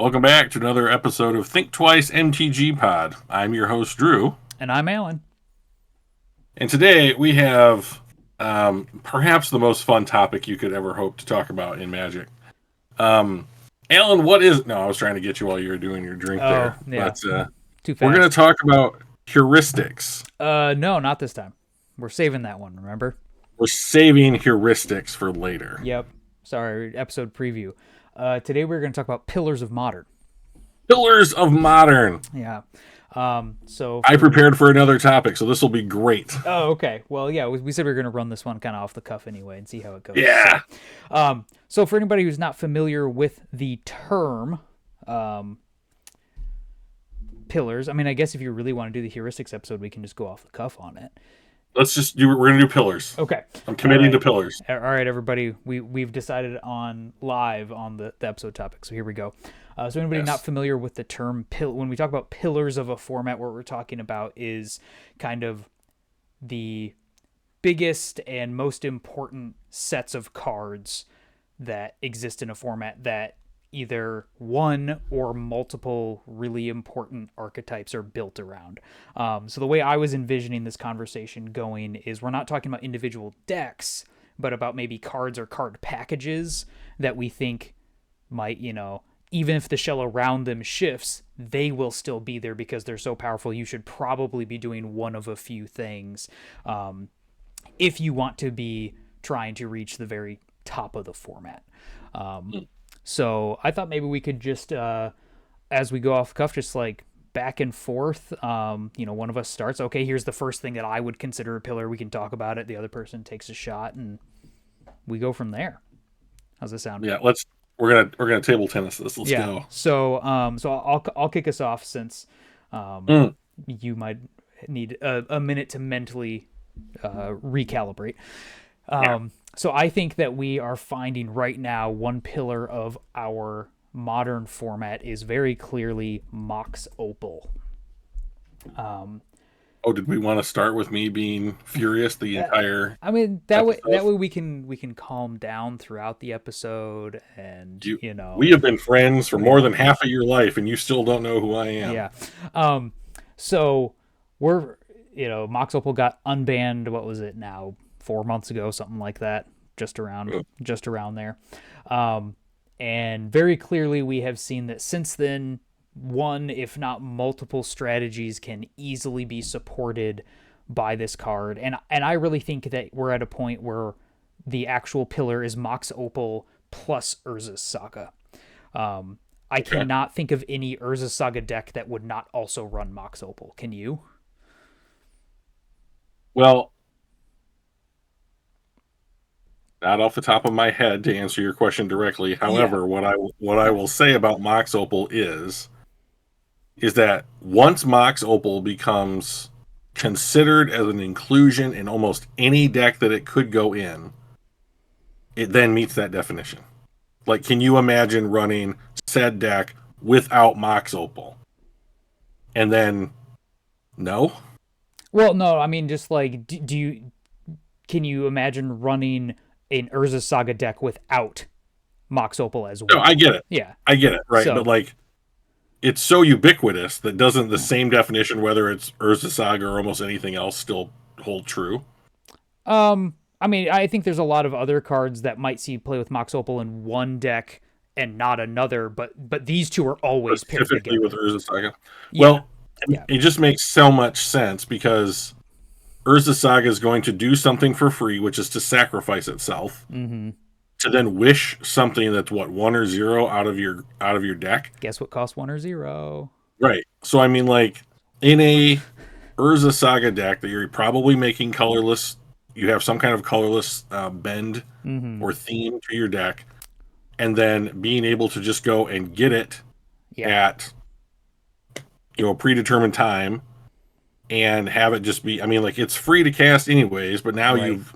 Welcome back to another episode of Think Twice MTG Pod. I'm your host, Drew. And I'm Alan. And today we have perhaps the most fun topic you could ever hope to talk about in Magic. Alan, what is... No, I was trying to get you while you were doing your drink there. Yeah. But Too fast. we're going to talk about heuristics. No, not this time. We're saving that one, remember? We're saving heuristics for later. Yep. Sorry, episode preview. Today we're going to talk about Pillars of Modern. Pillars of Modern. Yeah. I prepared for another topic, so this will be great. Oh, okay. Well, yeah, we said we were going to run this one kind of off the cuff anyway and see how it goes. Yeah. So for anybody who's not familiar with the term pillars, I mean, I guess if you really want to do the heuristics episode, we can just go off the cuff on it. We're going to do pillars. Okay. I'm committing to pillars. All right, everybody. We've decided on live on the episode topic, so here we go. So anybody not familiar with the term when we talk about pillars of a format, what we're talking about is kind of the biggest and most important sets of cards that exist in a format that either one or multiple really important archetypes are built around. So the way I was envisioning this conversation going is we're not talking about individual decks, but about maybe cards or card packages that we think might, even if the shell around them shifts, they will still be there because they're so powerful. You should probably be doing one of a few things if you want to be trying to reach the very top of the format. So I thought maybe we could just, as we go off the cuff, just like back and forth, one of us starts, okay, here's the first thing that I would consider a pillar. We can talk about it. The other person takes a shot and we go from there. How's this sound? Yeah, we're gonna table tennis this. Let's go. So I'll kick us off since you might need a minute to mentally recalibrate. So I think that we are finding right now one pillar of our modern format is very clearly Mox Opal. Did we want to start with me being furious the entire? I mean, that way we can calm down throughout the episode, and we have been friends for more than half of your life, and you still don't know who I am. Yeah. So we're Mox Opal got unbanned. What was it now? 4 months ago, something like that, just around there. And very clearly we have seen that since then, one, if not multiple strategies can easily be supported by this card. And I really think that we're at a point where the actual pillar is Mox Opal plus Urza's Saga. I cannot think of any Urza's Saga deck that would not also run Mox Opal. Can you? Well, not off the top of my head to answer your question directly. However, what I will say about Mox Opal is that once Mox Opal becomes considered as an inclusion in almost any deck that it could go in, it then meets that definition. Like, can you imagine running said deck without Mox Opal? And then, no? Well, no, I mean, just like, can you imagine running an Urza's Saga deck without Mox Opal as well? No, I get it. Yeah. I get it, right? So, but like, it's so ubiquitous that doesn't the same definition, whether it's Urza's Saga or almost anything else, still hold true? I mean, I think there's a lot of other cards that might see play with Mox Opal in one deck and not another, but these two are always paired together. With Urza's Saga. Yeah. Well, it just makes so much sense because Urza's Saga is going to do something for free, which is to sacrifice itself, to then wish something that's 1 or 0 out of your deck. Guess what costs 1 or 0? Right. So I mean, like in a Urza's Saga deck that you're probably making colorless, you have some kind of colorless bend or theme to your deck, and then being able to just go and get it at a predetermined time. And have it just be, I mean, like, it's free to cast anyways, but now you've,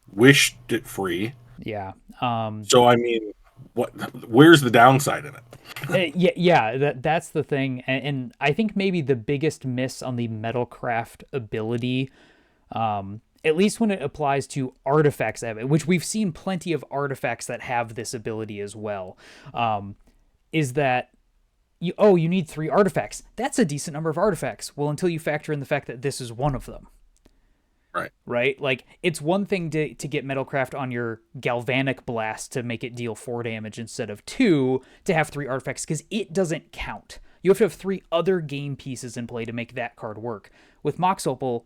wished it free. Yeah. So, I mean, where's the downside in it? That's the thing. And I think maybe the biggest miss on the Metalcraft ability, at least when it applies to artifacts, which we've seen plenty of artifacts that have this ability as well, is that you need 3 artifacts. That's a decent number of artifacts. Well, until you factor in the fact that this is one of them. Right. Right? Like, it's one thing to get Metalcraft on your Galvanic Blast to make it deal 4 damage instead of 2, to have 3 artifacts, because it doesn't count. You have to have 3 other game pieces in play to make that card work. With Mox Opal,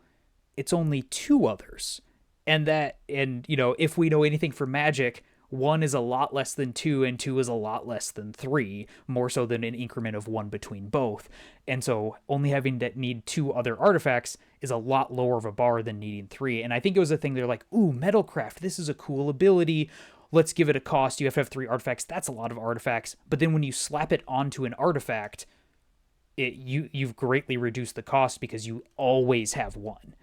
it's only 2 others. And if we know anything from Magic, 1 is a lot less than 2, and 2 is a lot less than 3, more so than an increment of 1 between both. And so only having to need 2 other artifacts is a lot lower of a bar than needing 3. And I think it was a thing they're like, ooh, Metalcraft, this is a cool ability. Let's give it a cost. You have to have 3 artifacts. That's a lot of artifacts. But then when you slap it onto an artifact, you've greatly reduced the cost because you always have 1.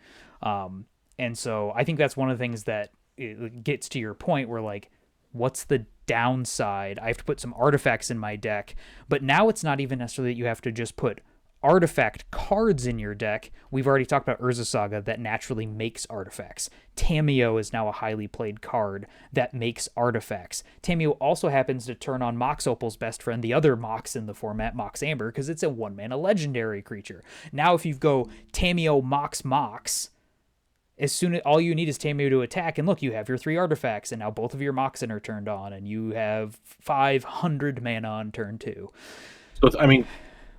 And so I think that's one of the things that it gets to your point where, like, what's the downside? I have to put some artifacts in my deck, but now it's not even necessarily that you have to just put artifact cards in your deck. We've already talked about Urza Saga that naturally makes artifacts. Tamiyo is now a highly played card that makes artifacts. Tamiyo also happens to turn on Mox Opal's best friend, the other Mox in the format, Mox Amber, because it's a 1-mana legendary creature. Now if you go Tamiyo Mox Mox, as soon as all you need is Tamiyo to attack, and look, you have your 3 artifacts, and now both of your Moxen are turned on, and you have 500 mana on turn 2. So I mean,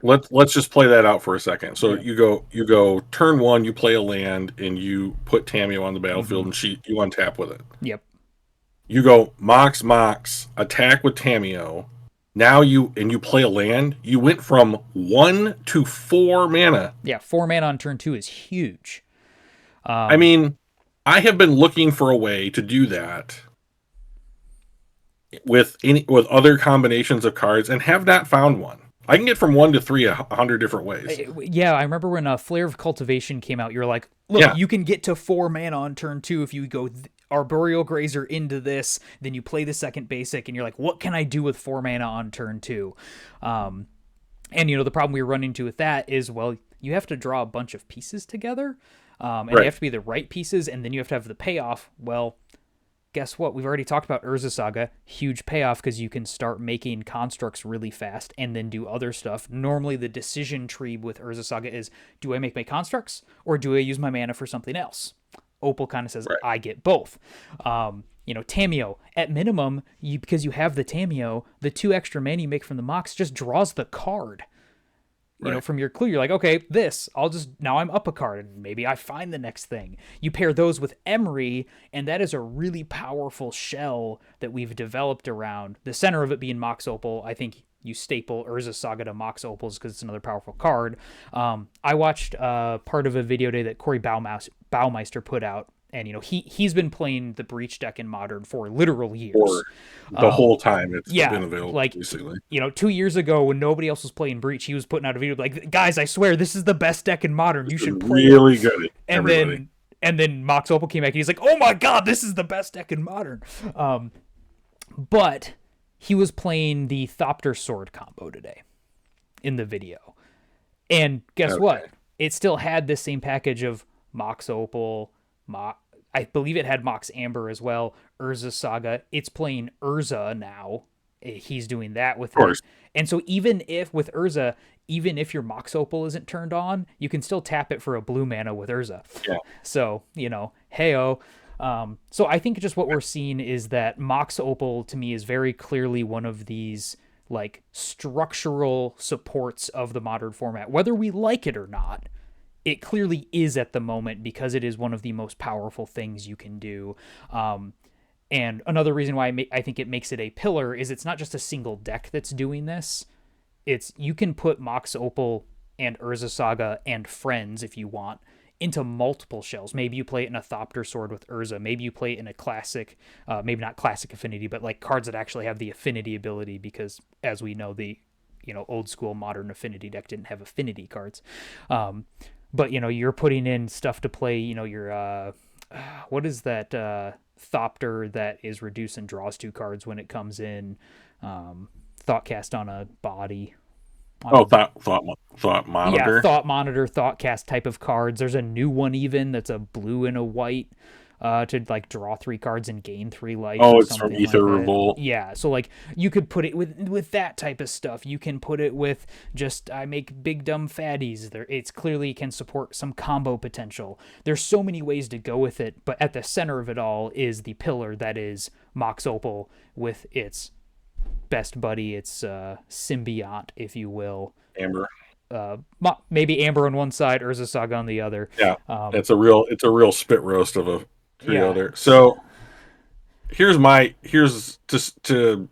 let's just play that out for a second. So Yeah. you go turn 1, you play a land, and you put Tamiyo on the battlefield, and you untap with it. Yep. You go Mox Mox, attack with Tamiyo. Now you play a land. You went from 1 to 4 mana. Yeah, 4 mana on turn 2 is huge. I mean, I have been looking for a way to do that with other combinations of cards and have not found one. I can get from 1 to 3 100 different ways. Yeah, I remember when Flare of Cultivation came out, you were like, look, you can get to 4 mana on turn 2 if you go Arboreal Grazer into this, then you play the second basic, and you're like, what can I do with 4 mana on turn 2? And, the problem we were running into with that is, well, you have to draw a bunch of pieces together, and they have to be the right pieces, and then you have to have the payoff. Well, guess what? We've already talked about Urza Saga. Huge payoff because you can start making constructs really fast and then do other stuff. Normally, the decision tree with Urza Saga is, do I make my constructs or do I use my mana for something else? Opal kind of says, I get both. Tamiyo, at minimum, because you have the Tamiyo, the 2 extra mana you make from the Mox just draws the card. From your clue, you're like, okay, now I'm up a card, and maybe I find the next thing. You pair those with Emery, and that is a really powerful shell that we've developed around the center of it being Mox Opal. I think you staple Urza Saga to Mox Opals because it's another powerful card. I watched part of a video day that Corey Baumeister put out, and he's been playing the Breach deck in Modern for literal years. For the whole time it's been available. Like, basically. 2 years ago when nobody else was playing Breach, he was putting out a video like, guys, I swear this is the best deck in Modern. You should play really it. Good. And then Mox Opal came back and he's like, oh my god, this is the best deck in Modern. But he was playing the Thopter Sword combo today in the video. And guess what? It still had this same package of Mox Opal, I believe it had Mox Amber as well, Urza Saga. It's playing Urza now. He's doing that with it. And so even if with Urza, even if your Mox Opal isn't turned on, you can still tap it for a blue mana with Urza. Yeah. So, hey-oh. So I think just what we're seeing is that Mox Opal to me is very clearly one of these like structural supports of the Modern format. Whether we like it or not, it clearly is at the moment because it is one of the most powerful things you can do. And another reason why I think it makes it a pillar is it's not just a single deck that's doing this. It's you can put Mox Opal and Urza Saga and friends if you want into multiple shells. Maybe you play it in a Thopter Sword with Urza. Maybe you play it in a classic, maybe not classic affinity, but like cards that actually have the affinity ability because as we know, the old school Modern affinity deck didn't have affinity cards. But, you're putting in stuff to play, your, what is that Thopter that is reduced and draws 2 cards when it comes in? Thoughtcast on a body. Thought Monitor. Yeah, Thought Monitor, Thoughtcast type of cards. There's a new one even that's a blue and a white. to like draw 3 cards and gain 3 life Oh, or it's from something Ether like that. Revolt. Yeah, so like you could put it with that type of stuff. You can put it with just I make big dumb fatties. There, it's clearly can support some combo potential. There's so many ways to go with it, but at the center of it all is the pillar that is Mox Opal with its best buddy, its symbiont, if you will. Amber. Maybe Amber on one side, Urza Saga on the other. Yeah, Um, it's a real spit roast of a trio yeah, there. So here's just to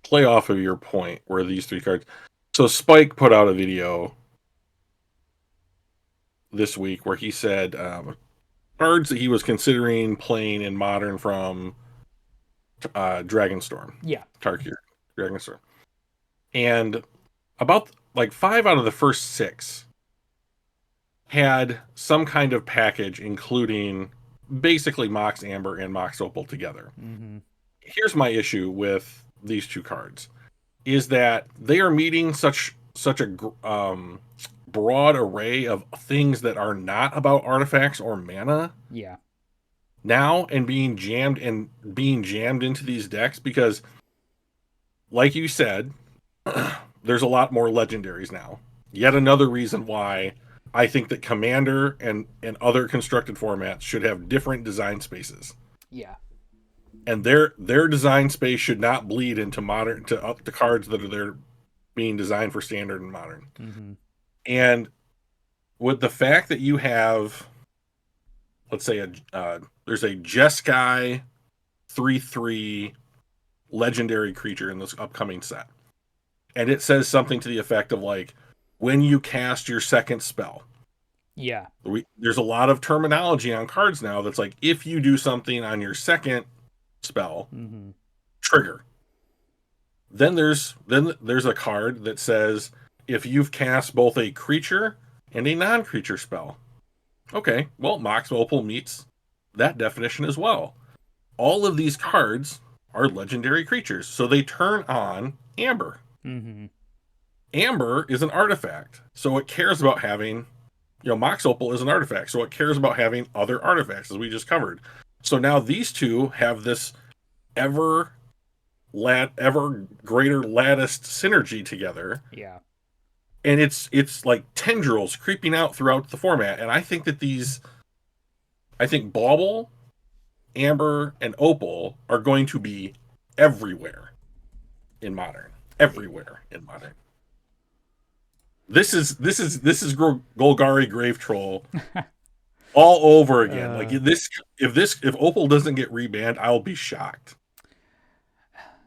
play off of your point where these 3 cards. So Spike put out a video this week where he said cards that he was considering playing in Modern from Dragonstorm, yeah, Tarkir, Dragonstorm, and about like 5 out of the first 6 had some kind of package, including basically Mox Amber and Mox Opal together. mm-hmm. Here's my issue with these 2 cards: is that they are meeting such a broad array of things that are not about artifacts or mana Yeah, now, and being jammed into these decks because, like you said, there's a lot more legendaries now. Yet another reason why I think that Commander and other constructed formats should have different design spaces. yeah, And their design space should not bleed into modern to up the cards that are there being designed for standard and modern. mm-hmm. And with the fact that you have, let's say there's a Jeskai 3/3 legendary creature in this upcoming set, and it says something to the effect of like, when you cast your second spell. Yeah, There's a lot of terminology on cards now that's like, if you do something on your second spell, mm-hmm. trigger. Then there's a card that says if you've cast both a creature and a non-creature spell. Okay, well, Mox Opal meets that definition as well. All of these cards are legendary creatures, so they turn on Amber. Mm-hmm. Amber is an artifact, so it cares about having, Mox Opal is an artifact, so it cares about having other artifacts, as we just covered. So now these two have this ever greater latticed synergy together. Yeah, And it's like tendrils creeping out throughout the format. And I think Bauble, Amber, and Opal are going to be everywhere in Modern. Everywhere in Modern. This is Golgari Grave Troll all over again. Like if Opal doesn't get rebanned, I'll be shocked.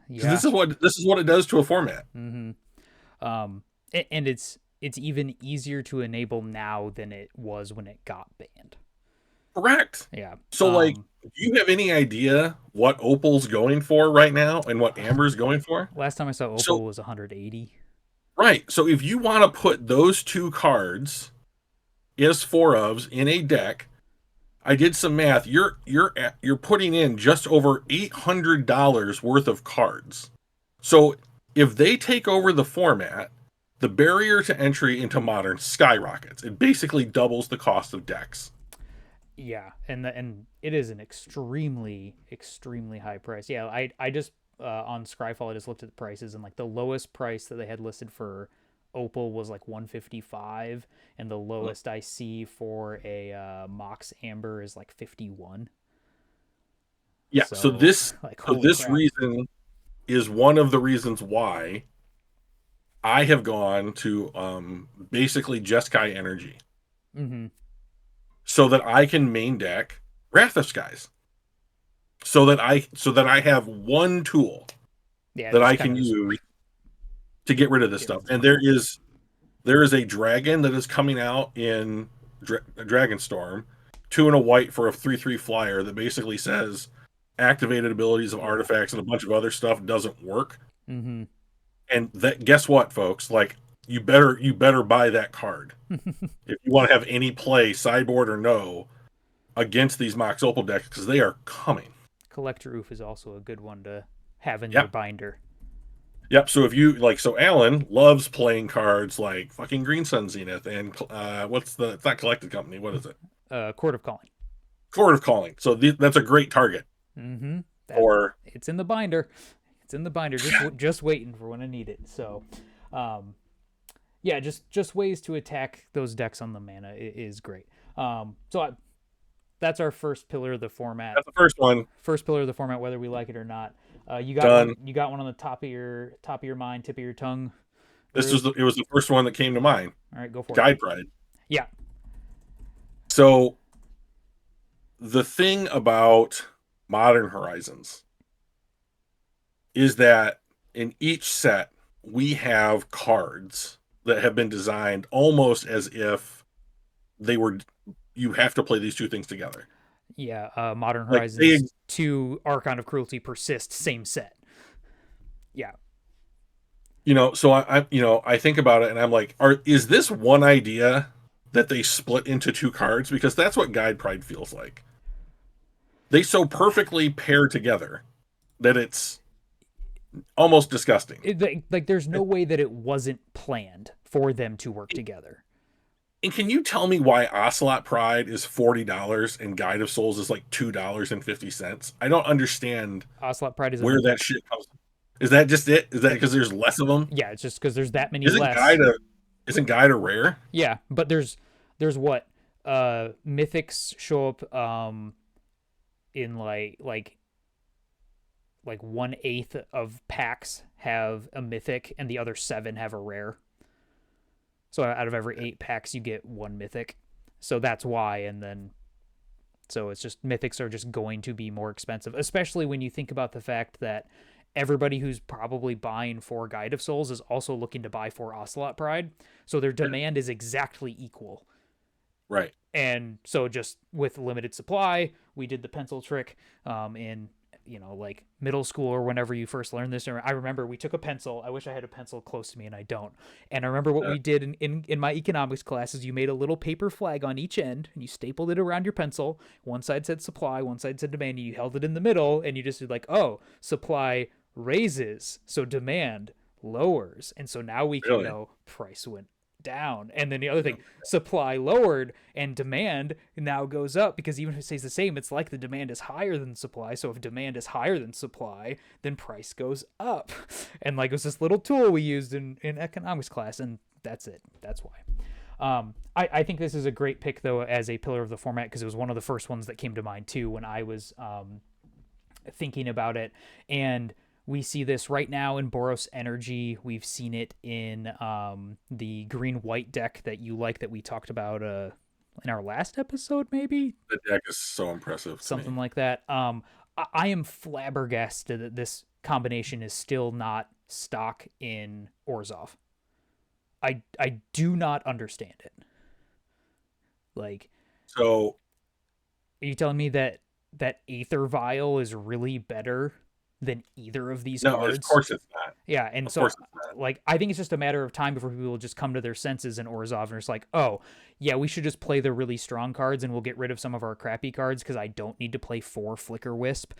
Because yeah. this is what it does to a format. Mm-hmm. And it's even easier to enable now than it was when it got banned. Correct. Yeah. So like, do you have any idea what Opal's going for right now and what Amber's going for? Last time I saw Opal was 180. Right. So if you want to put those 2 cards as 4-ofs in a deck, I did some math. You're putting in just over $800 worth of cards. So if they take over the format, the barrier to entry into Modern skyrockets. It basically doubles the cost of decks. Yeah, and it is an extremely high price. Yeah, I just on Scryfall I just looked at the prices, and like the lowest price that they had listed for Opal was like 155, and the lowest I see for a Mox Amber is like 51. Yeah, so this crap. reason is one of the reasons why I have gone to basically Jeskai Energy. Mm-hmm. So that I can main deck Wrath of Skies. So that I have one tool that I can use to get rid of this stuff. And there is a dragon that is coming out in Dragonstorm, 2 and a white for a 3/3 flyer that basically says activated abilities of artifacts and a bunch of other stuff doesn't work. Mm-hmm. And that, guess what, folks? Like, you better buy that card if you want to have any play, sideboard or no, against these Mox Opal decks, because they are coming. Collector Oof is also a good one to have in Yep. your binder. Yep. So if you like, so Alan loves playing cards like fucking Green Sun Zenith and it's not Collected Company. What is it? Court of Calling. Court of Calling. So that's a great target Mm-hmm. for. It's in the binder. It's in the binder. Just waiting for when I need it. So, yeah, just ways to attack those decks on the mana is great. That's our first pillar of the format. That's the first one. First pillar of the format, whether we like it or not. You got Done. one. You got one on the top of your mind, tip of your tongue. It was the first one that came to mind. All right, go for it. Guide Pride. Yeah. So the thing about Modern Horizons is that in each set we have cards that have been designed almost as if they were you have to play these two things together. Yeah, Modern Like Horizons 2 Archon of Cruelty Persist, same set. Yeah. So I think about it and I'm like, is this one idea that they split into two cards? Because that's what Guide Pride feels like. They so perfectly pair together that it's almost disgusting. Like there's no way that it wasn't planned for them to work together. And can you tell me why Ocelot Pride is $40 and Guide of Souls is like $2.50? I don't understand. Ocelot Pride is where that shit comes. Is that just it? Is that because there's less of them? Yeah, it's just because there's that many isn't less. Isn't Guide a rare? Yeah, but there's what mythics show up in like 1/8 of packs have a mythic and the other 7 have a rare. So out of every 8 packs you get 1 mythic. So that's why. And then so it's just mythics are just going to be more expensive, especially when you think about the fact that everybody who's probably buying for Guide of Souls is also looking to buy for Ocelot Pride. So their demand is exactly equal. Right. And so just with limited supply, we did the pencil trick in, like middle school or whenever you first learned this. I remember we took a pencil. I wish I had a pencil close to me and I don't. And I remember what we did in my economics classes. You made a little paper flag on each end and you stapled it around your pencil. One side said supply, one side said demand. And you held it in the middle and you just did like, oh, supply raises, so demand lowers. And so now we can know price went down. And then the other thing, supply lowered and demand now goes up, because even if it stays the same, it's like the demand is higher than supply. So if demand is higher than supply, then price goes up. And like it was this little tool we used in economics class, and that's it. That's why. I think this is a great pick though as a pillar of the format, because it was one of the first ones that came to mind too when I was thinking about it. And we see this right now in Boros Energy. We've seen it in the green-white deck that you like, that we talked about in our last episode, maybe? The deck is so impressive. Something like that. I am flabbergasted that this combination is still not stock in Orzhov. I do not understand it. Like, so are you telling me that Aether Vial is really better than either of these cards? Of course it's not. Yeah, and so like I think it's just a matter of time before people will just come to their senses in Orzhov and it's like, oh yeah, we should just play the really strong cards and we'll get rid of some of our crappy cards because I don't need to play 4 Flicker Wisp,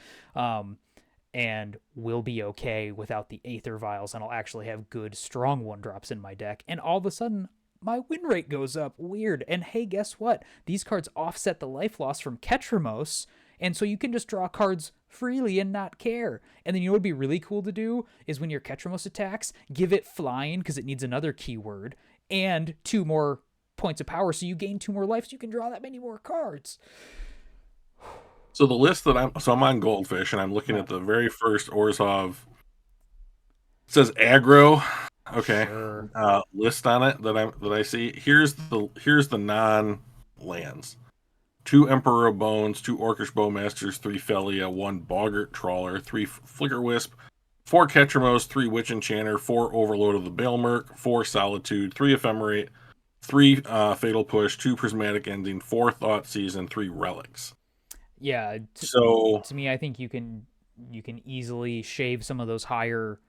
and we'll be okay without the Aether Vials, and I'll actually have good strong 1-drops in my deck, and all of a sudden my win rate goes up. Weird. And hey, guess what? These cards offset the life loss from Ketramos, and so you can just draw cards freely and not care. And then what would be really cool to do is when your Ketramos attacks, give it flying because it needs another keyword and 2 more points of power, so you gain 2 more life, so you can draw that many more cards. So the list that I'm on Goldfish and I'm looking at the very first Orzhov. It says aggro. Okay. Sure. List on it that I see. Here's the non-lands. 2 Emperor of Bones, 2 Orcish Bowmasters, 3 Felia, 1 Boggart Trawler, 3 Flicker Wisp, 4 Ketramos, 3 Witch Enchanter, 4 Overload of the Balemerc, 4 Solitude, 3 Ephemerate, 3 Fatal Push, 2 Prismatic Ending, 4 Thought Season, 3 Relics. Yeah. So to me, I think you can easily shave some of those higher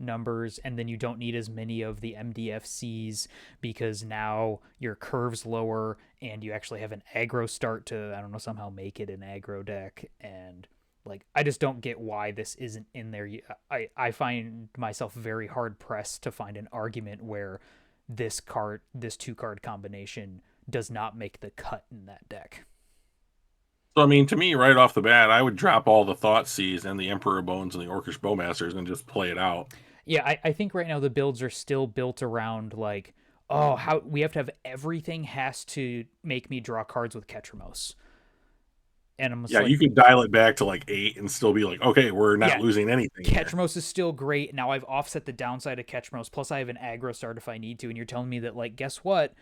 numbers, and then you don't need as many of the MDFCs because now your curve's lower and you actually have an aggro start to, I don't know, somehow make it an aggro deck. And like, I just don't get why this isn't in there. I find myself very hard pressed to find an argument where this 2-card combination does not make the cut in that deck. So I mean, to me, right off the bat, I would drop all the Thought Seas and the Emperor Bones and the Orcish Bowmasters and just play it out. Yeah, I think right now the builds are still built around like, oh, how we have to have everything has to make me draw cards with Ketramos. And I'm just Yeah, like, you could dial it back to like 8 and still be like, okay, we're not yeah, losing anything here. Ketchmos is still great. Now I've offset the downside of Ketchmos, plus I have an aggro start if I need to, and you're telling me that, like, guess what?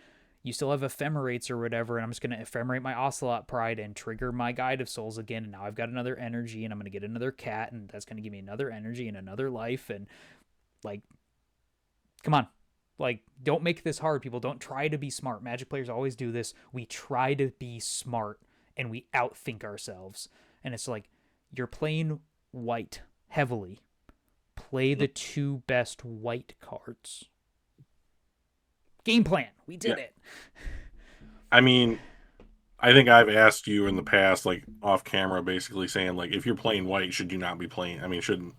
You still have ephemerates or whatever, and I'm just going to ephemerate my Ocelot Pride and trigger my Guide of Souls again, and now I've got another energy, and I'm going to get another cat, and that's going to give me another energy and another life, and, like, come on. Like, don't make this hard, people. Don't try to be smart. Magic players always do this. We try to be smart, and we outthink ourselves. And it's like, you're playing white heavily. Play the two best white cards. Game plan. We Yeah. did it. I mean, I think I've asked you in the past, like off camera, basically saying like, if you're playing white, should you not be playing? I mean, should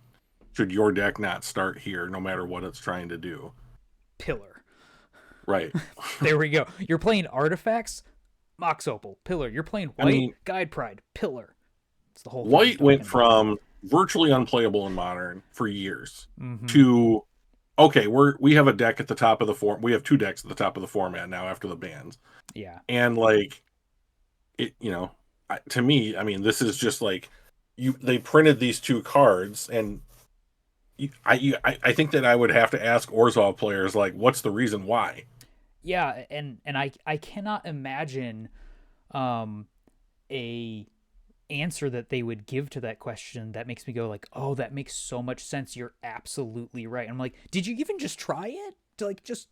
your deck not start here, no matter what it's trying to do? Pillar. Right. There we go. You're playing artifacts. Mox Opal. Pillar. You're playing white. I mean, Guide Pride. Pillar. It's the whole thing white went from virtually unplayable in Modern for years to okay, we have a deck at the top of the form. We have two decks at the top of the format now after the bans. Yeah. And like it, to me, I mean, this is just like they printed these two cards, and I think that I would have to ask Orzhov players like, what's the reason why? Yeah, and I cannot imagine a answer that they would give to that question that makes me go like, oh, that makes so much sense. You're absolutely right. And I'm like, did you even just try it to like just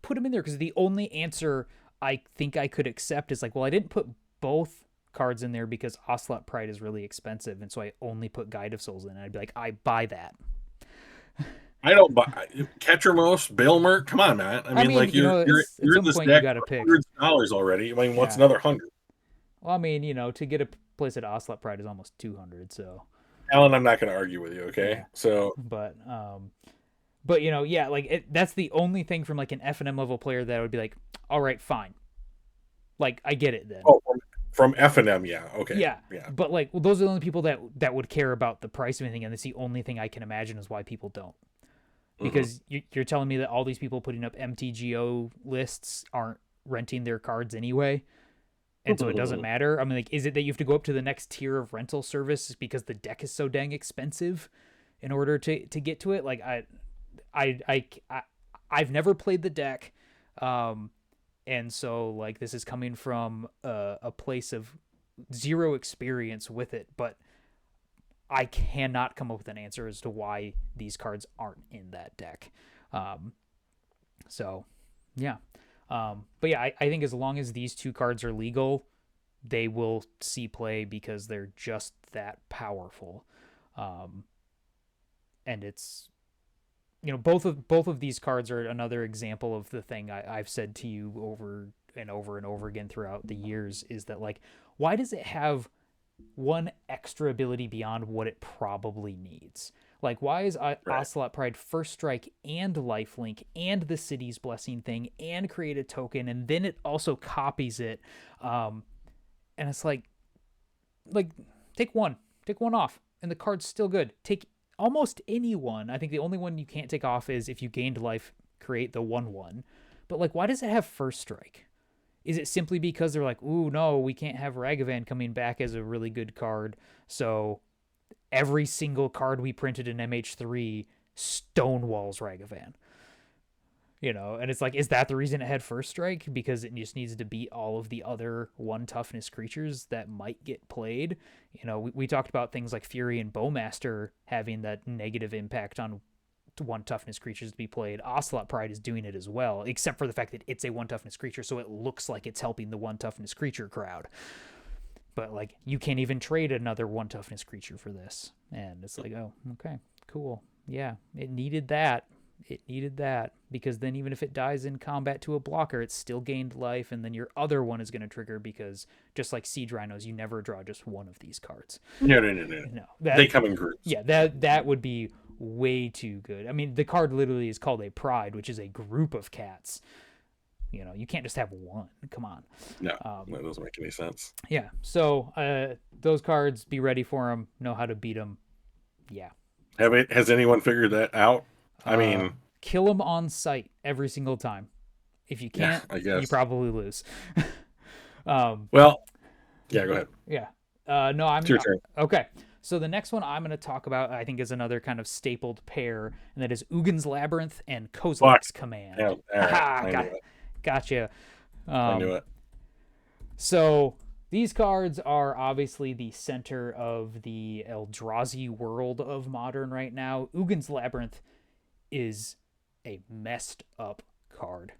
put them in there? Because the only answer I think I could accept is like, well, I didn't put both cards in there because Ocelot Pride is really expensive, and so I only put Guide of Souls in. And I'd be like, I buy that. I don't buy Ketramos, Bailmer. Come on, man. I mean, like you're at in some this point you deck got to pick $100 already. I mean, what's Yeah. another 100? Well, I mean, to get a place at Ocelot Pride is almost 200. So, Alan, I'm not going to argue with you. Okay, yeah. so But yeah, like that's the only thing from like an F&M level player that I would be like, all right, fine. Like I get it then. oh, from F&M, yeah, okay, Yeah. yeah. But like, well, those are the only people that would care about the price of anything, and that's the only thing I can imagine is why people don't. Because you're telling me that all these people putting up MTGO lists aren't renting their cards anyway, and so it doesn't matter. I mean, like, is it that you have to go up to the next tier of rental service because the deck is so dang expensive in order to get to it? Like, I've never played the deck, and so like this is coming from a place of zero experience with it, but I cannot come up with an answer as to why these cards aren't in that deck. So, yeah. But yeah, I think as long as these two cards are legal, they will see play because they're just that powerful. And it's, both of these cards are another example of the thing I've said to you over and over and over again throughout the years is that like, why does it have one extra ability beyond what it probably needs? Like, why is Ocelot Pride first strike and lifelink and the city's blessing thing and create a token, and then it also copies it, and it's like take one off and the card's still good. Take almost any one. I think the only one you can't take off is if you gained life, create the 1/1. But like, why does it have first strike? Is it simply because they're like, ooh, no, we can't have Ragavan coming back as a really good card, so every single card we printed in MH3 stonewalls Ragavan? And it's like, is that the reason it had first strike? Because it just needs to beat all of the other 1 toughness creatures that might get played. We talked about things like Fury and Bowmaster having that negative impact on 1 toughness creatures to be played. Ocelot Pride is doing it as well, except for the fact that it's a 1 toughness creature, so it looks like it's helping the 1 toughness creature crowd. But like, you can't even trade another 1 toughness creature for this, and it's like, oh, okay, cool, yeah, it needed that. Because then even if it dies in combat to a blocker, it's still gained life, and then your other one is going to trigger, because just like Siege Rhinos, you never draw just one of these cards. No. They come in groups. Yeah, that would be way too good. I mean, the card literally is called a Pride, which is a group of cats. You can't just have one. Come on. No, that doesn't make any sense. Yeah. So those cards, be ready for them. Know how to beat them. Yeah. Has anyone figured that out? I mean, Kill them on sight every single time. If you yeah, can't, I you guess. probably lose. Well, yeah, go ahead. Yeah. No, It's your turn. okay. So the next one I'm going to talk about, I think, is another kind of stapled pair, and that is Ugin's Labyrinth and Fuck. Kozilek's Yeah, Command. all right. Haha, I knew it. gotcha. I knew it. So these cards are obviously the center of the Eldrazi world of Modern right now. Ugin's Labyrinth is a messed up card.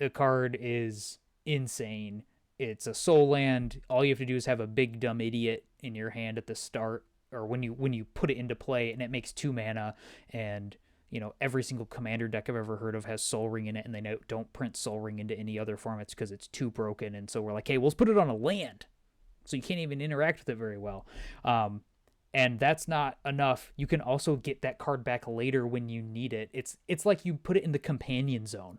The card is insane. It's a soul land. All you have to do is have a big dumb idiot in your hand at the start, or when you put it into play, and it makes 2 mana. And every single commander deck I've ever heard of has Soul Ring in it, and they don't print Soul Ring into any other formats because it's too broken. And so we're like, hey, we'll just put it on a land, so you can't even interact with it very well. And that's not enough. You can also get that card back later when you need it. It's like you put it in the companion zone.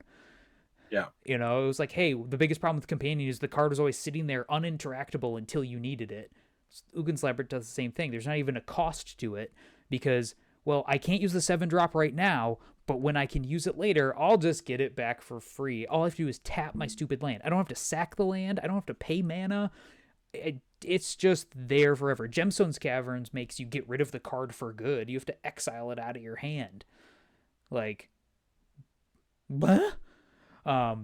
Yeah. It was like, hey, the biggest problem with Companion is the card was always sitting there uninteractable until you needed it. Ugin's Labyrinth does the same thing. There's not even a cost to it because, well, I can't use the 7-drop right now, but when I can use it later, I'll just get it back for free. All I have to do is tap my stupid land. I don't have to sack the land. I don't have to pay mana. It's just there forever. Gemstone's Caverns makes you get rid of the card for good. You have to exile it out of your hand. Like, what? I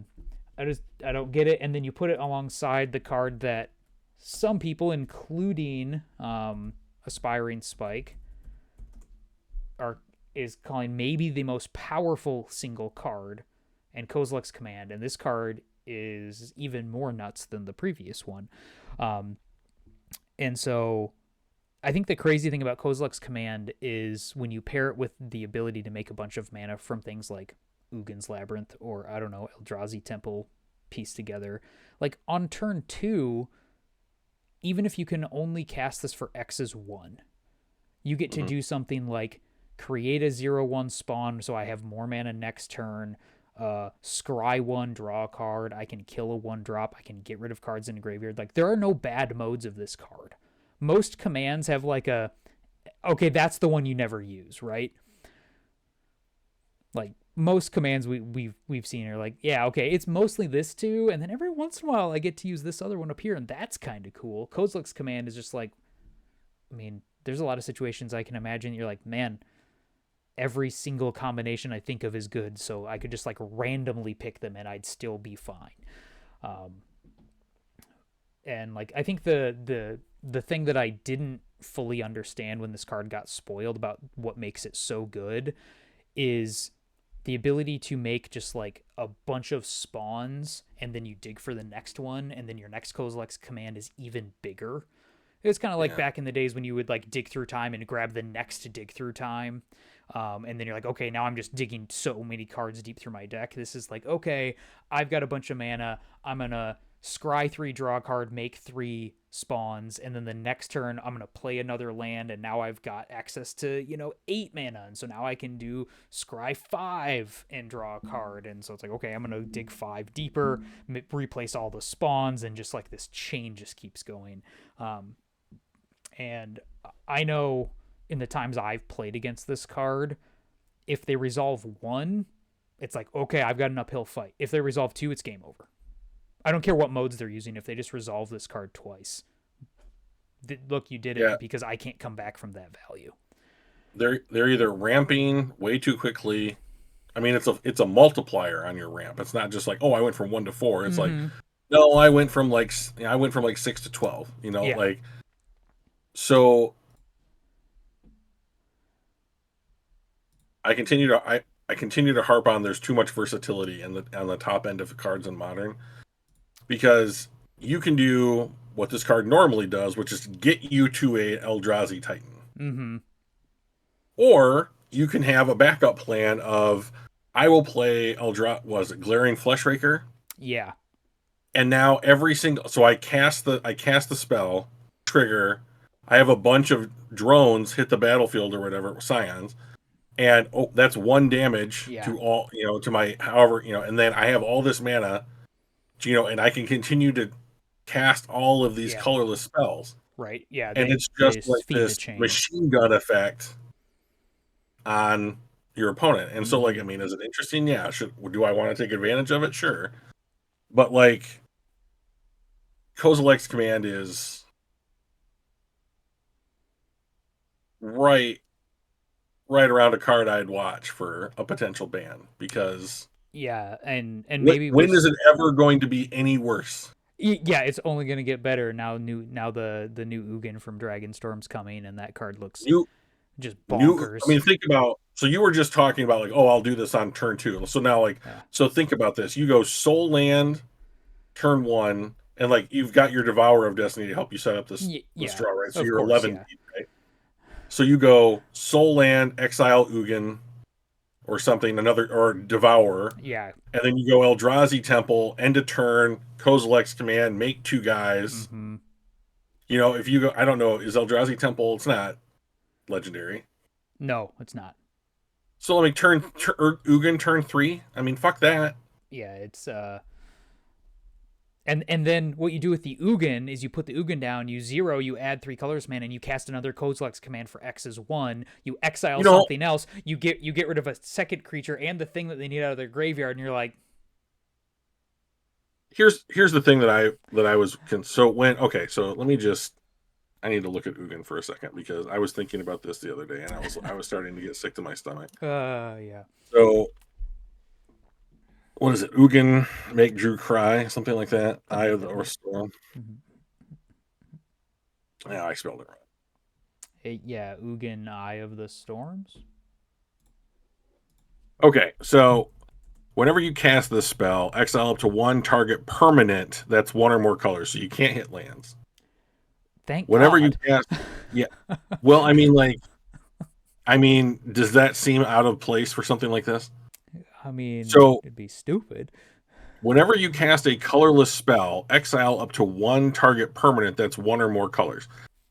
don't get it. And then you put it alongside the card that some people, including Aspiring Spike, is calling maybe the most powerful single card, and Kozilek's Command. And this card is even more nuts than the previous one. And so I think the crazy thing about Kozilek's Command is when you pair it with the ability to make a bunch of mana from things like Ugin's Labyrinth or, I don't know, Eldrazi Temple pieced together. Like on turn 2, even if you can only cast this for X's 1, you get to do something like create a 0/1 spawn so I have more mana next turn, scry 1, draw a card, I can kill a 1-drop, I can get rid of cards in the graveyard. Like, there are no bad modes of this card. Most commands have like okay, that's the one you never use, right? Like, most commands we've seen are like, yeah, okay, it's mostly this too, and then every once in a while I get to use this other one up here, and that's kind of cool. Kozilek's Command is just like, I mean, there's a lot of situations I can imagine you're like, man, every single combination I think of is good, so I could just like randomly pick them and I'd still be fine. And like, I think the thing that I didn't fully understand when this card got spoiled about what makes it so good is the ability to make just like a bunch of spawns and then you dig for the next one, and then your next Kozilek's Command is even bigger. It's kind of like back in the days when you would like dig through time and grab the next dig through time. And then you're like, okay, now I'm just digging so many cards deep through my deck. This is like, okay, I've got a bunch of mana. I'm going to scry 3, draw a card, make 3 spawns, and then the next turn I'm going to play another land, and now I've got access to 8 mana, and so now I can do scry 5 and draw a card. And so it's like, okay, I'm going to dig 5 deeper, replace all the spawns, and just like this chain just keeps going. And I know in the times I've played against this card, if they resolve 1, it's like, okay, I've got an uphill fight. If they resolve 2, it's game over. I don't care what modes they're using. If they just resolve this card twice, look, you did it, because I can't come back from that value. They're either ramping way too quickly. I mean, it's a multiplier on your ramp. It's not just like, oh, I went from 1 to 4. It's like, no, I went from like 6 to 12. Like, so I continue to harp on there's too much versatility on the top end of the cards in Modern, because you can do what this card normally does, which is get you to a Eldrazi Titan. Or you can have a backup plan of, I will play Glaring Fleshraker? Yeah. And now so I cast the spell, trigger, I have a bunch of drones hit the battlefield or whatever, scions. and that's 1 damage Yeah. to all, to my, however, and then I have all this mana, and I can continue to cast all of these Yeah. colorless spells, Right. Yeah. and it's They just like just feed the this chain. machine gun effect on your opponent. And so, like, Mm-hmm. I mean, is it interesting? Yeah. Do I want to take advantage of it? Sure. But like, Kozilek's command is right right around a card I'd watch for a potential ban, because Yeah, and maybe when with is it ever going to be any worse? yeah, it's only gonna get better now. Now the new Ugin from Dragonstorm's coming, and that card looks New just I bonkers. mean, think about, so you were just talking about like, oh, I'll do this on turn 2. So now, like, Yeah. so think about this. You go Soul Land turn 1, and like you've got your Devourer of Destiny to help you set up this Yeah, draw, right? So of you're course. 11 Yeah. deep, right? So you go Soul Land, Exile Ugin, or something, another, or Devourer, Yeah. and then you go Eldrazi Temple, end of turn, Kozilek's command, make 2 guys. Mm-hmm. If you go, I don't know, is Eldrazi Temple? It's not legendary. No, it's not. So let me Ugin turn 3. I mean, fuck that. Yeah, it's and then what you do with the Ugin is you put the Ugin down, you zero, you add 3 colors man, and you cast another Kozilek's command for X is 1. You exile You know, something else. You get rid of a second creature and the thing that they need out of their graveyard, and you're like, here's the thing that I was so when okay, so let me just, I need to look at Ugin for a second, because I was thinking about this the other day, and I was starting to get sick to my stomach. yeah. So what is it? Ugin make Drew cry, something like that. Eye Something like of the that, or yeah. Storm. Mm-hmm. Yeah, I spelled it wrong. Yeah, Ugin, Eye of the Storms. Okay, so whenever you cast this spell, exile up to 1 target permanent that's 1 or more colors, so you can't hit lands. Thank Whenever you God. cast, yeah. Well, I mean, does that seem out of place for something like this? I mean, So it'd be stupid. whenever you cast a colorless spell, exile up to 1 target permanent that's 1 or more colors.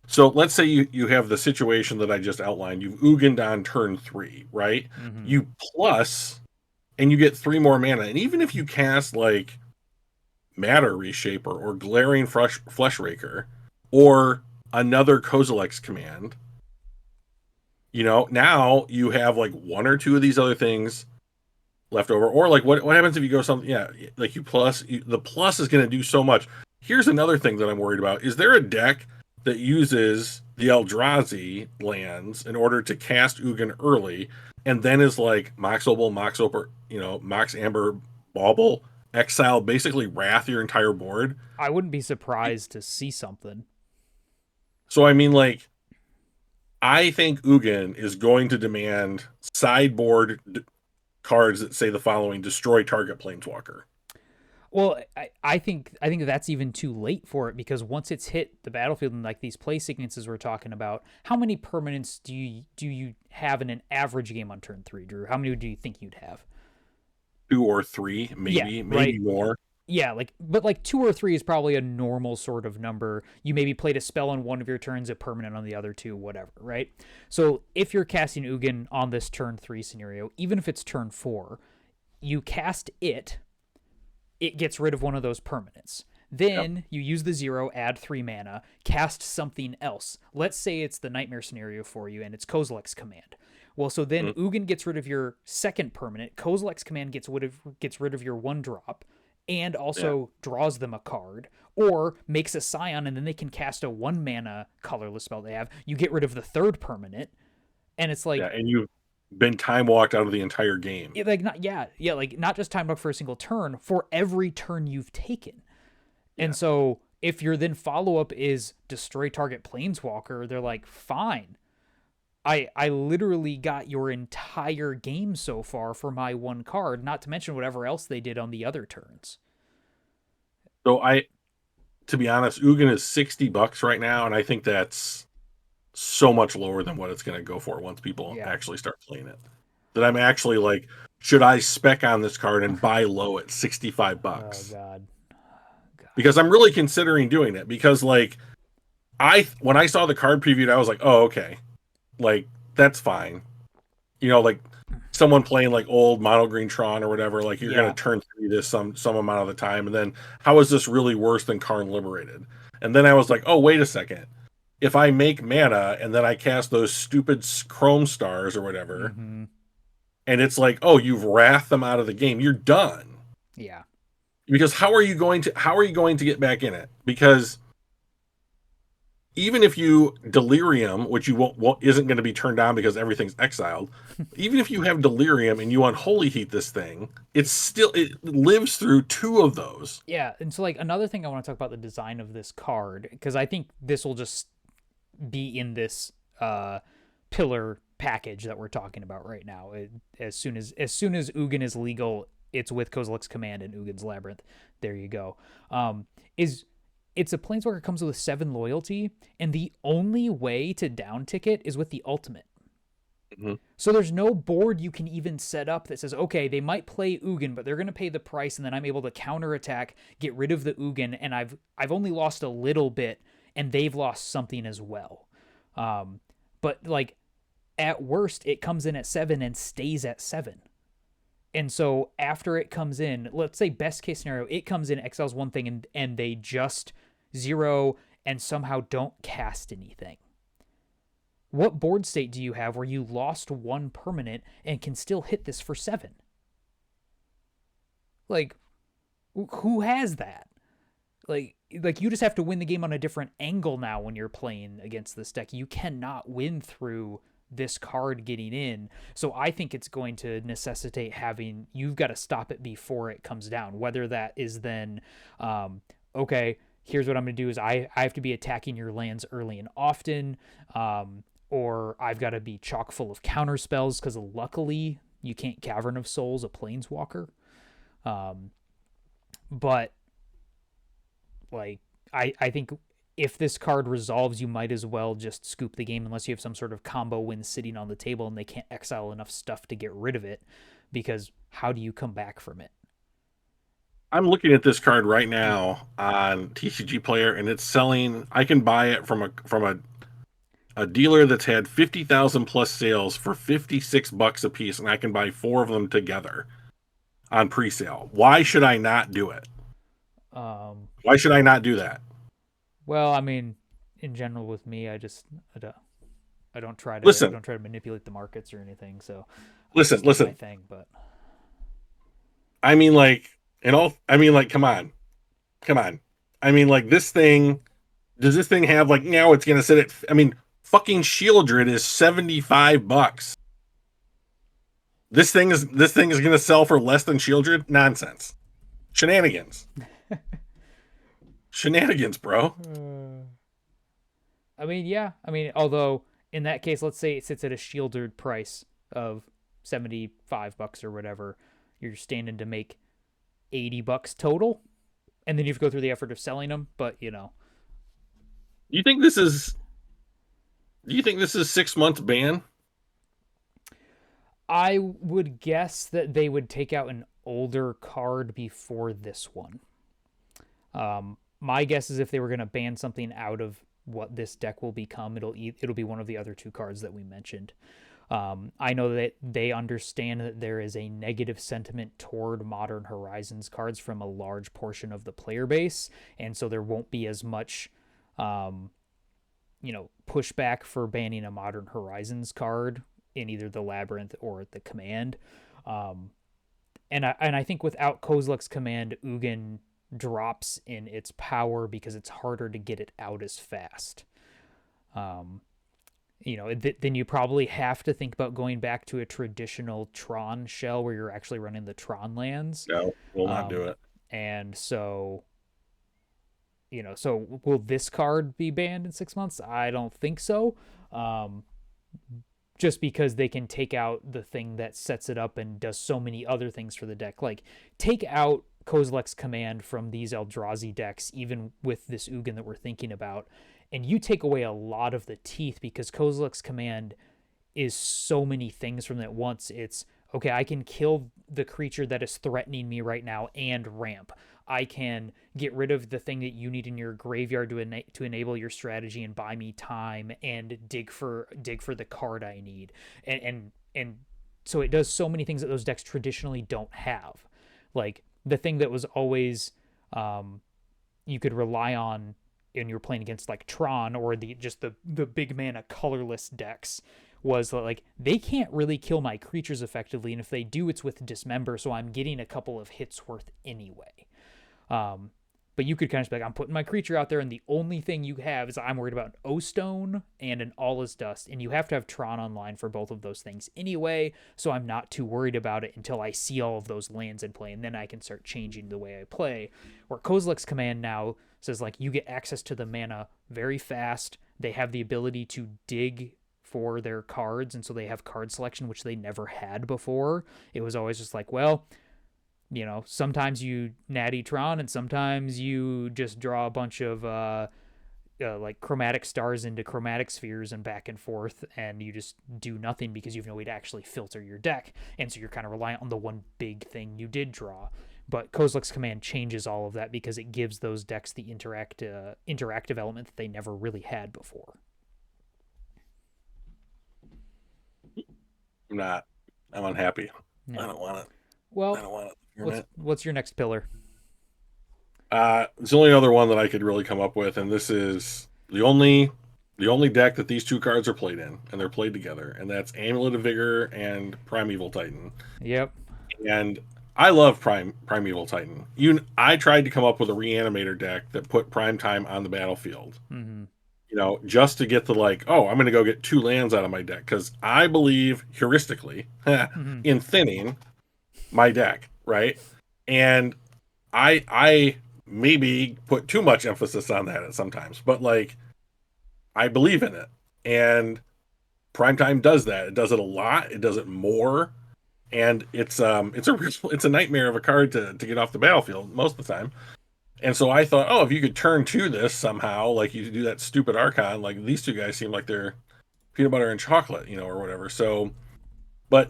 So let's say you have the situation that I just outlined. You've Ugined on turn 3, right? Mm-hmm. You plus, and you get 3 more mana. And even if you cast like Matter Reshaper or Glaring Flesh Raker or another Kozilek's command, now you have like 1 or 2 of these other things left over. Or like, what happens if you go something, yeah, like the plus is going to do so much. Here's another thing that I'm worried about. Is there a deck that uses the Eldrazi lands in order to cast Ugin early, and then is like Mox Opal, Mox Amber, Bauble, exile, basically wrath your entire board? I wouldn't be surprised to see something. So I mean, like, I think Ugin is going to demand sideboard cards that say the following: destroy target planeswalker. Well, I think that's even too late for it, because once it's hit the battlefield and like these play sequences we're talking about, how many permanents do you have in an average game on turn 3, Drew? How many do you think you'd have? 2 or 3, Yeah, maybe right. more. Yeah, but like 2 or 3 is probably a normal sort of number. You maybe played a spell on one of your turns, a permanent on the other 2, whatever, right? So if you're casting Ugin on this turn 3 scenario, even if it's turn 4, you cast it gets rid of one of those permanents. Yep. Then you use the 0, add 3 mana, cast something else. Let's say it's the nightmare scenario for you and it's Kozilek's command. Well, so then Mm, Ugin gets rid of your second permanent. Kozilek's command gets rid of your 1 drop, and yeah, also draws them a card, or makes a Scion, and then they can cast a 1 mana colorless spell they have. You get rid of the third permanent, and it's yeah, like, and you've been time walked out of the entire game. like not yeah, like not just timed up for a single turn, for every turn you've taken. And Yeah. so if your then follow up is destroy target planeswalker, they're like, fine. I literally got your entire game so far for my 1 card, not to mention whatever else they did on the other turns. So to be honest, Ugin is $60 right now, and I think that's so much lower than what it's going to go for once people Yeah. actually start playing it. That I'm actually like, should I spec on this card and buy low at 65 Oh bucks? God. God. Because I'm really considering doing it, because like, when I saw the card previewed, I was like, oh, okay, like, that's fine. like someone playing like old mono green Tron or whatever, like you're going Yeah. to turn 3 this some amount of the time, and then how is this really worse than Karn Liberated? And then I was like, oh, wait a second. If I make mana and then I cast those stupid Chrome Stars or whatever, Mm-hmm. and it's like, oh, you've wrathed them out of the game, you're done. Yeah. Because how are you going to get back in it? Because even if you delirium, which you won't isn't going to be turned on because everything's exiled, even if you have delirium and you unholy heat this thing, it lives through 2 of those. Yeah. And so, like, another thing I want to talk about the design of this card, because I think this will just be in this pillar package that we're talking about right now. As soon as Ugin is legal, it's with Kozilek's Command and Ugin's Labyrinth. There you go. Is It's a planeswalker that comes with 7 loyalty, and the only way to down tick it is with the ultimate. Mm-hmm. So there's no board you can even set up that says, okay, they might play Ugin, but they're going to pay the price, and then I'm able to counterattack, get rid of the Ugin, and I've only lost a little bit, and they've lost something as well. But like at worst, it comes in at 7 and stays at 7. And so after it comes in, let's say best case scenario, it comes in, exiles one thing, and they just 0 and somehow don't cast anything. What board state do you have where you lost 1 permanent and can still hit this for 7? Like, who has that? Like you just have to win the game on a different angle now when you're playing against this deck. You cannot win through this card getting in. So I think it's going to necessitate you've got to stop it before it comes down. Whether that is then, okay, here's what I'm going to do is I have to be attacking your lands early and often, or I've got to be chock full of counter spells because luckily you can't Cavern of Souls a Planeswalker. But like, I think if this card resolves, you might as well just scoop the game unless you have some sort of combo win sitting on the table and they can't exile enough stuff to get rid of it, because how do you come back from it? I'm looking at this card right now on TCG Player, and it's selling. I can buy it from a dealer that's had 50,000 plus sales for $56 a piece, and I can buy 4 of them together on pre-sale. Why should I not do it? Why should I not do that? Well, I mean, in general with me, I don't try Listen, to manipulate the markets or anything. So listen, just do my listen. thing. But I mean, like, come on, come on. I mean, like, this thing. Does this thing have like? Now it's gonna sit at. I mean, fucking Shieldred is $75. This thing is gonna sell for less than Shieldred? Nonsense. Shenanigans. Shenanigans, bro. I mean, yeah. I mean, although in that case, let's say it sits at a shielded price of $75 or whatever, you're standing to make $80 total, and then you have to go through the effort of selling them. But Do you think this is? Do you think this is 6 months ban? I would guess that they would take out an older card before this one. My guess is if they were going to ban something out of what this deck will become, it'll be one of the other 2 cards that we mentioned. I know that they understand that there is a negative sentiment toward Modern Horizons cards from a large portion of the player base, and so there won't be as much, pushback for banning a Modern Horizons card in either the Labyrinth or the Command. And I think without Kozilek's Command, Ugin drops in its power because it's harder to get it out as fast. Then you probably have to think about going back to a traditional Tron shell where you're actually running the Tron lands. No, will not do it. And so, so will this card be banned in 6 months? I don't think so. Just because they can take out the thing that sets it up and does so many other things for the deck. Like, take out Kozilek's Command from these Eldrazi decks, even with this Ugin that we're thinking about, and you take away a lot of the teeth, because Kozilek's Command is so many things from that once. It's, okay, I can kill the creature that is threatening me right now and ramp. I can get rid of the thing that you need in your graveyard to enable your strategy and buy me time and dig for the card I need. And it does so many things that those decks traditionally don't have. Like the thing that was always you could rely on when you're playing against like Tron or the big mana colorless decks was like they can't really kill my creatures effectively, and if they do, it's with Dismember, so I'm getting a couple of hits worth anyway. But you could kind of be like, I'm putting my creature out there, and the only thing you have is I'm worried about an O-Stone and an All Is Dust, and you have to have Tron online for both of those things anyway, so I'm not too worried about it until I see all of those lands in play, and then I can start changing the way I play. Where Kozilek's command now says, like, you get access to the mana very fast. They have the ability to dig for their cards, and so they have card selection, which they never had before. It was always just like, well, sometimes you natty Tron and sometimes you just draw a bunch of like chromatic stars into chromatic spheres and back and forth, and you just do nothing because you have no way to actually filter your deck, and so you're kind of reliant on the one big thing you did draw. But Kozilek's command changes all of that because it gives those decks the interactive element that they never really had before. I'm unhappy. No. I don't want it. Well, I don't want it. What's your next pillar? It's the only other one that I could really come up with, and this is the only deck that these two cards are played in, and they're played together, and that's Amulet of Vigor and Primeval Titan. Yep. And I love Primeval Titan. I tried to come up with a Reanimator deck that put Prime Time on the battlefield. Mm-hmm. Just to get the I'm going to go get 2 lands out of my deck, because I believe heuristically in thinning my deck, right? And I maybe put too much emphasis on that at sometimes, but I believe in it, and Primetime does that. It does it a lot. It does it more, and it's a nightmare of a card to get off the battlefield most of the time. And so I thought, if you could turn to this somehow, like you do that stupid Archon, like these two guys seem like they're peanut butter and chocolate, or whatever. So, but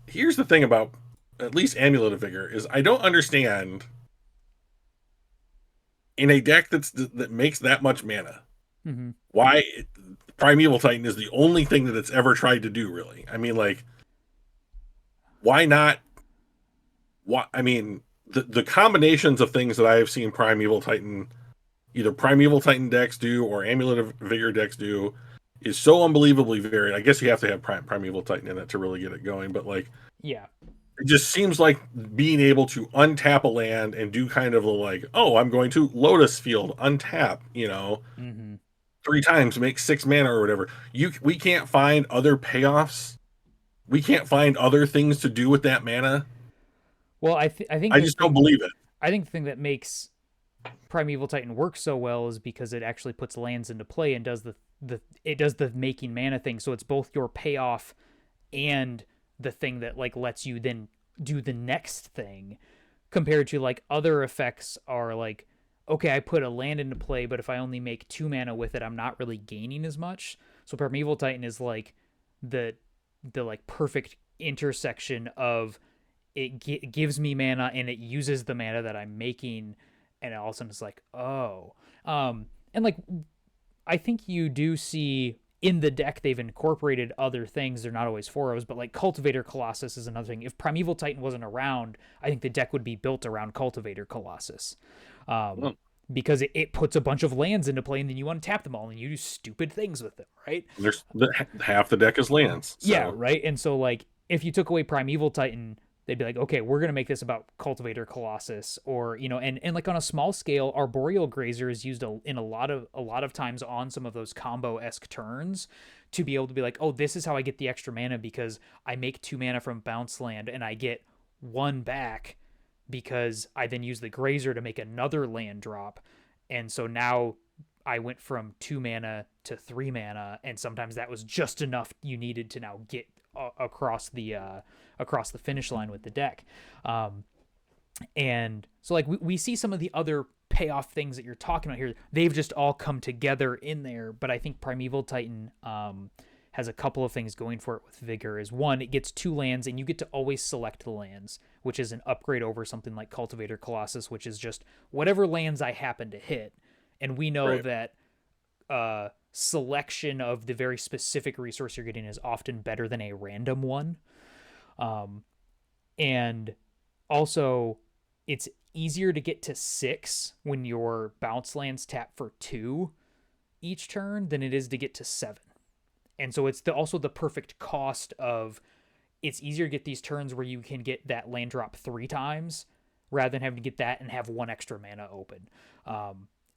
here's the thing about at least Amulet of Vigor is I don't understand in a deck that makes that much mana, why Primeval Titan is the only thing that it's ever tried to do, really. I mean, why not? I mean, the combinations of things that I have seen either Primeval Titan decks do or Amulet of Vigor decks do is so unbelievably varied. I guess you have to have Primeval Titan in it to really get it going, but yeah. It just seems like being able to untap a land and do kind of I'm going to Lotus Field, untap, 3 times, make 6 mana or whatever. We can't find other payoffs. We can't find other things to do with that mana. Well, I think I just don't believe it. I think the thing that makes Primeval Titan work so well is because it actually puts lands into play and does the making mana thing. So it's both your payoff and the thing that lets you then do the next thing, compared to other effects are okay, I put a land into play, but if I only make 2 mana with it, I'm not really gaining as much. So Primeval Titan is the perfect intersection of it gives me mana and it uses the mana that I'm making, and all of a sudden it's and I think you do see in the deck they've incorporated other things. They're not always 4-0s, but Cultivator Colossus is another thing. If Primeval Titan wasn't around, I think the deck would be built around Cultivator Colossus. Because it puts a bunch of lands into play, and then you untap them all, and you do stupid things with them, right? Half the deck is lands. So. Yeah, right? And so, if you took away Primeval Titan, they'd be okay, we're going to make this about Cultivator Colossus, or, and on a small scale, Arboreal Grazer is used in a lot of times on some of those combo-esque turns to be able to be this is how I get the extra mana, because I make 2 mana from bounce land, and I get 1 back, because I then use the Grazer to make another land drop. And so now I went from 2 mana to 3 mana, and sometimes that was just enough you needed to now get across the finish line with the deck. And so we see some of the other payoff things that you're talking about here. They've just all come together in there, but I think Primeval Titan has a couple of things going for it with Vigor. Is one, it gets 2 lands, and you get to always select the lands, which is an upgrade over something like Cultivator Colossus, which is just whatever lands I happen to hit. And we know that selection of the very specific resource you're getting is often better than a random one. And also, it's easier to get to 6 when your bounce lands tap for 2 each turn than it is to get to 7. And so it's also the perfect cost of, it's easier to get these turns where you can get that land drop 3 times rather than having to get that and have 1 extra mana open.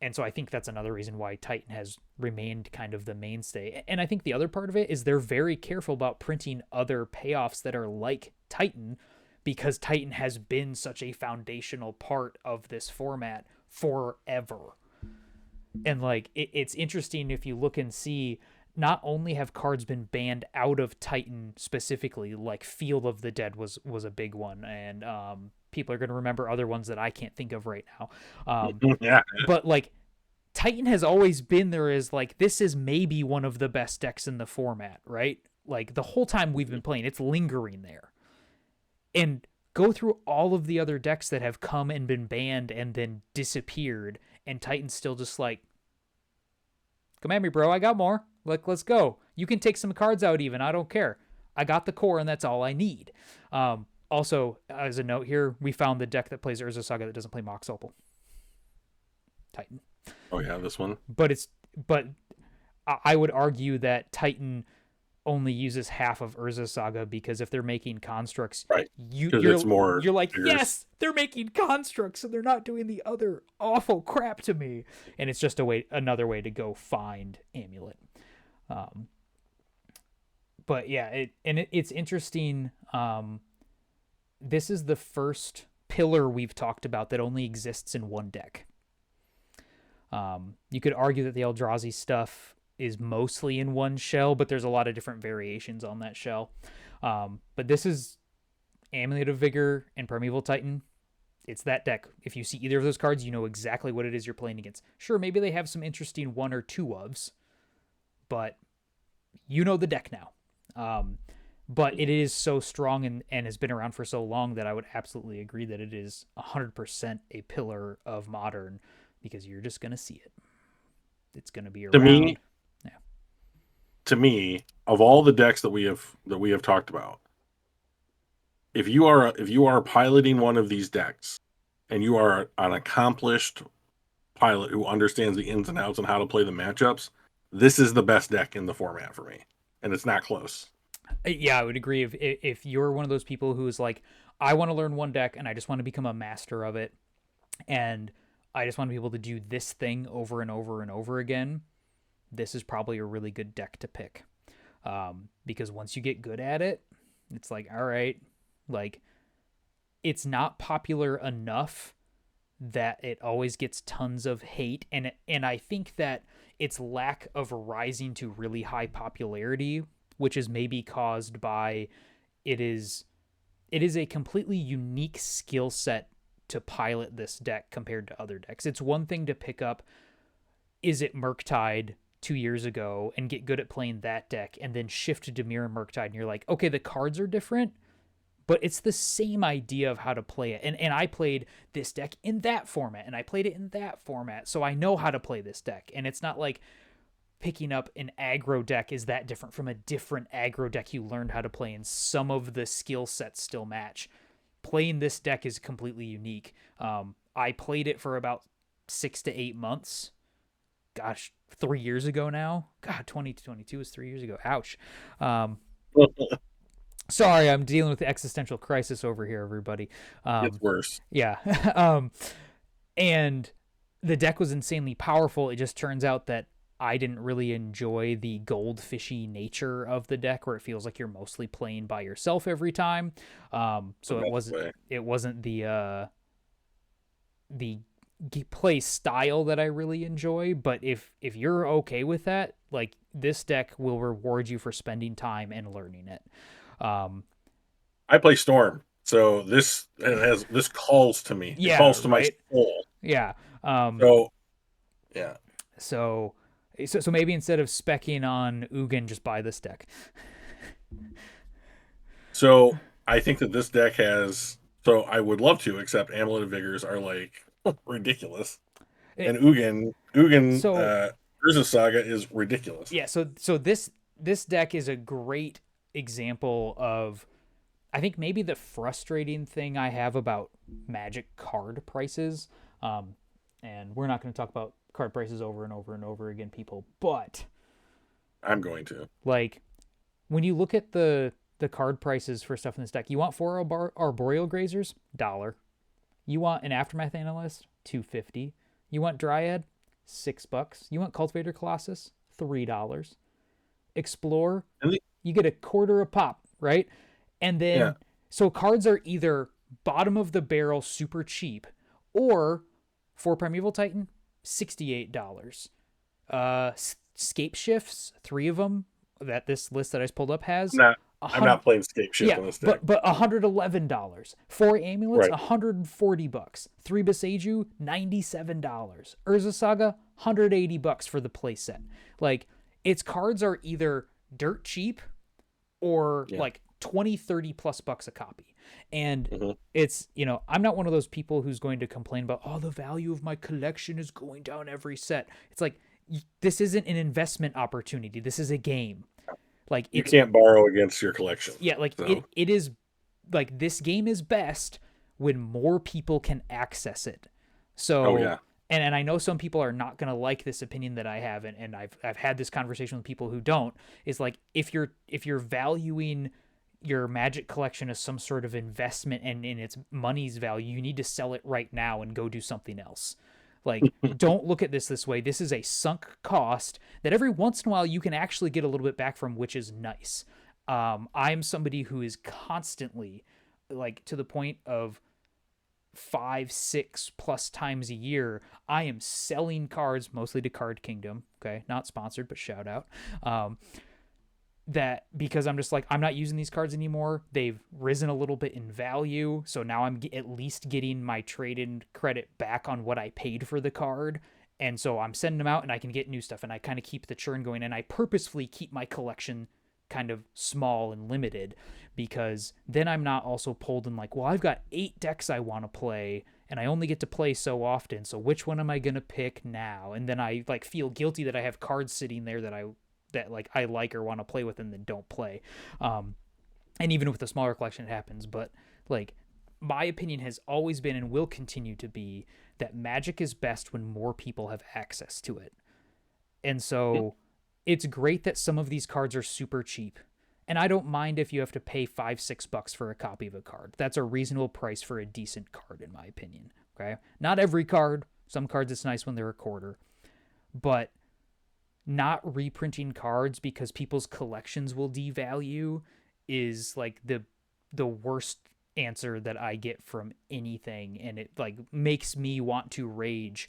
And so I think that's another reason why Titan has remained kind of the mainstay. And I think the other part of it is they're very careful about printing other payoffs that are like Titan, because Titan has been such a foundational part of this format forever. And like it's interesting if you look and see, not only have cards been banned out of Titan specifically, like Field of the Dead was a big one, and people are going to remember other ones that I can't think of right now. Yeah. But like Titan has always been there as like, this is maybe one of the best decks in the format, right? Like the whole time we've been playing, it's lingering there. And go through all of the other decks that have come and been banned and then disappeared, and Titan's still just like, come at me, bro. I got more. Like, let's go. You can take some cards out even. I don't care. I got the core, and that's all I need. Also, as a note here, we found the deck that plays Urza Saga that doesn't play Mox Opal. Titan. Oh yeah, this one. But I would argue that Titan only uses half of Urza Saga, because if they're making constructs, right? Because it's more. You're like, figures. yes, they're making constructs, and they're not doing the other awful crap to me. And it's just another way to go find Amulet. But yeah, it's interesting. This is the first pillar we've talked about that only exists in one deck. You could argue that the Eldrazi stuff is mostly in one shell, but there's a lot of different variations on that shell. But this is Amulet of Vigor and Primeval Titan. It's that deck. If you see either of those cards, you know exactly what it is you're playing against. Sure, maybe they have some interesting 1 or 2 ofs, but you know the deck now. But it is so strong and has been around for so long that I would absolutely agree that it is 100% a pillar of Modern, because you're just going to see it. It's going to be around. To me, of all the decks that we have talked about, if you are piloting one of these decks and you are an accomplished pilot who understands the ins and outs and how to play the matchups, this is the best deck in the format for me, and it's not close. Yeah, I would agree. If you're one of those people who is like, I want to learn one deck and I just want to become a master of it, and I just want to be able to do this thing over and over and over again, this is probably a really good deck to pick. Because once you get good at it, it's like, all right, like, it's not popular enough that it always gets tons of hate, and I think that its lack of rising to really high popularity, which is maybe caused by it is a completely unique skill set to pilot this deck compared to other decks. It's one thing to pick up Is It Murktide 2 years ago and get good at playing that deck, and then shift to Mirror Murktide, and you're like, okay, the cards are different, but it's the same idea of how to play it. And I played this deck in that format, and I played it in that format, so I know how to play this deck. And it's not like picking up an aggro deck is that different from a different aggro deck you learned how to play, and some of the skill sets still match. Playing this deck is completely unique. I played it for about 6 to 8 months. Gosh, 3 years ago now. God, 2022 is 3 years ago. Ouch. Sorry, I'm dealing with the existential crisis over here, everybody. It's worse. Yeah. And the deck was insanely powerful. It just turns out that I didn't really enjoy the goldfishy nature of the deck, where it feels like you're mostly playing by yourself every time. So it wasn't the play style that I really enjoy. But if you're okay with that, like, this deck will reward you for spending time and learning it. I play Storm, so this calls to me. Yeah, it calls to right? my soul. Yeah. So yeah. So maybe instead of specking on Ugin, just buy this deck. So I think that this deck has. So I would love to, except Amulet of Vigors are like ridiculous, and Ugin Urza Saga is ridiculous. Yeah. So this deck is a great example of I think maybe the frustrating thing I have about Magic card prices, and we're not going to talk about card prices over and over and over again, people, but I'm going to. like when you look at the card prices for stuff in this deck, you want four Arboreal Grazers, $1. You want an Aftermath Analyst, $2.50. You want Dryad, $6. You want Cultivator Colossus, $3. Explore, And the, you get a quarter a pop, right? And yeah, then, so cards are either bottom of the barrel, super cheap, or for Primeval Titan, $68. Scape Shifts, three of them that this list that I just pulled up has, not. a I'm hundred. not playing Scape Shift Yeah, on this deck. but $111. Four amulets, Right. $140. Three Beseiju, $97. Urza Saga, $180 for the playset. Like, its cards are either dirt cheap or Yeah. like 20, 30 plus bucks a copy. And Mm-hmm. it's, I'm not one of those people who's going to complain about, oh, the value of my collection is going down every set. It's like, this isn't an investment opportunity. This is a game. Like, You it's, can't borrow against your collection. yeah, like So. it is like, this game is best when more people can access it. So, Oh yeah. and I know some people are not going to like this opinion that I have, and I've had this conversation with people who don't, is like, if you're valuing your Magic collection as some sort of investment and in its money's value, you need to sell it right now and go do something else. Like, don't look at this way. This is a sunk cost that every once in a while you can actually get a little bit back from, which is nice. I'm somebody who is constantly, like, to the point of 5, 6 plus times a year, I am selling cards, mostly to Card Kingdom. Okay, not sponsored, but shout out. That because I'm just like, I'm not using these cards anymore. They've risen a little bit in value, so now I'm at least getting my trade-in credit back on what I paid for the card. And so I'm sending them out, and I can get new stuff, and I kind of keep the churn going. And I purposefully keep my collection kind of small and limited, because then I'm not also pulled in like, well, I've got 8 decks I want to play, and I only get to play so often, so which one am I gonna pick now? And then I like feel guilty that I have cards sitting there that I like or want to play with and then don't play. And even with a smaller collection, it happens. But like, my opinion has always been and will continue to be that Magic is best when more people have access to it. And so it's great that some of these cards are super cheap. And I don't mind if you have to pay $5-6 for a copy of a card. That's a reasonable price for a decent card, in my opinion. Okay. Not every card. Some cards it's nice when they're a quarter. But not reprinting cards because people's collections will devalue is like the worst answer that I get from anything, and it like makes me want to rage,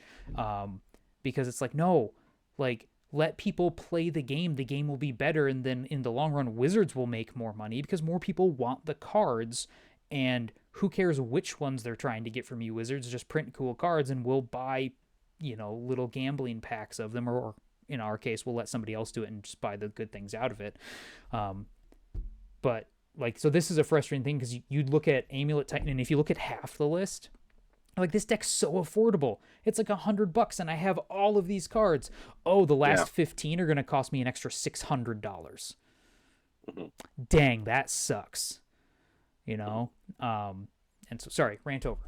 because it's like, no, like, let people play the game will be better, and then in the long run Wizards will make more money because more people want the cards. And who cares which ones they're trying to get from you, Wizards? Just print cool cards and we'll buy little gambling packs of them, or in our case, we'll let somebody else do it and just buy the good things out of it. But like, so this is a frustrating thing because you'd look at Amulet Titan, and if you look at half the list, like, this deck's so affordable. It's like $100, and I have all of these cards. Oh, the last 15 are going to cost me an extra $600. Mm-hmm. Dang, that sucks. And so, sorry, rant over.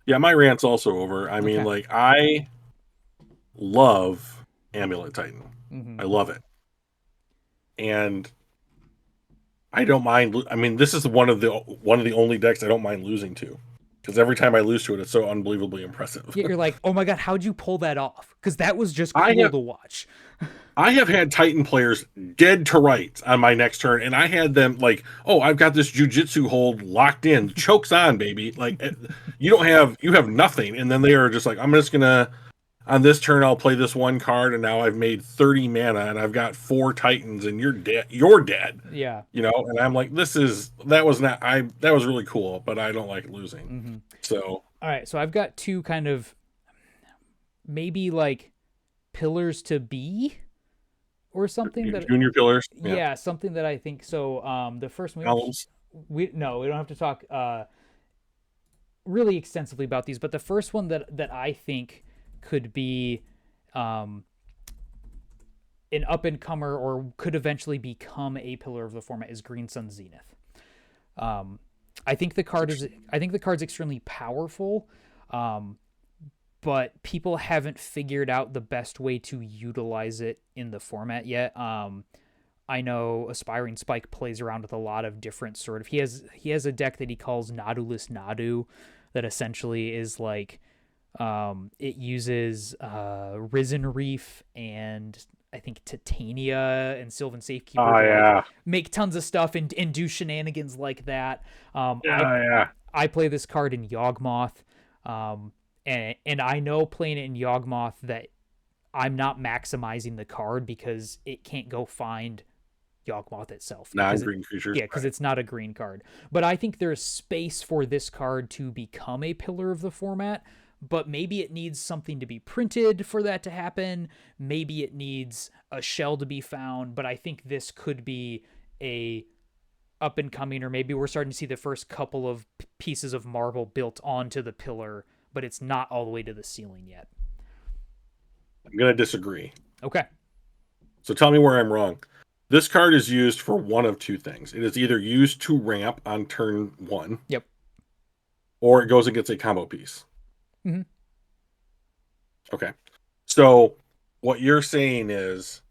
Yeah, my rant's also over. I mean, Okay. like, I love Amulet Titan. Mm-hmm. I love it. And I don't mind. I mean, this is one of the only decks I don't mind losing to, because every time I lose to it, it's so unbelievably impressive. Yeah, you're like, oh my god, how'd you pull that off? Because that was just I cool have to watch. I have had Titan players dead to rights on my next turn, and I had them like, oh, I've got this jujitsu hold locked in, chokes on, baby. Like, you have nothing, and then they are just like, I'm just gonna, on this turn I'll play this one card, and now I've made 30 mana, and I've got 4 Titans, and you're dead. You're dead. Yeah. And I'm like, that was really cool, but I don't like losing. Mm-hmm. So, all right, so I've got 2 kind of maybe like pillars to be, or something that junior pillars. yeah, something that I think so. The first one, Columns. we don't have to talk really extensively about these, but the first one that I think could be an up and comer or could eventually become a pillar of the format is Green Sun Zenith. Um, I think the card's extremely powerful, um, but people haven't figured out the best way to utilize it in the format yet. I know Aspiring Spike plays around with a lot of different sort of. He has a deck that he calls Nautilus Nadu, that essentially is like, it uses Risen Reef and I think Titania and Sylvan Safekeeper Oh to like yeah, make tons of stuff and do shenanigans like that. Um, I yeah, yeah. I play this card in Yawgmoth, and I know playing it in Yawgmoth that I'm not maximizing the card because it can't go find Yawgmoth itself because Non-green creatures, because right? it's not a green card. But I think there's space for this card to become a pillar of the format. But maybe it needs something to be printed for that to happen. Maybe it needs a shell to be found. But I think this could be a up and coming, or maybe we're starting to see the first couple of pieces of marble built onto the pillar, but it's not all the way to the ceiling yet. I'm gonna disagree. Okay. So tell me where I'm wrong. This card is used for one of two things. It is either used to ramp on turn one, Yep. or it goes and gets a combo piece. Mm-hmm. Okay. So what you're saying is,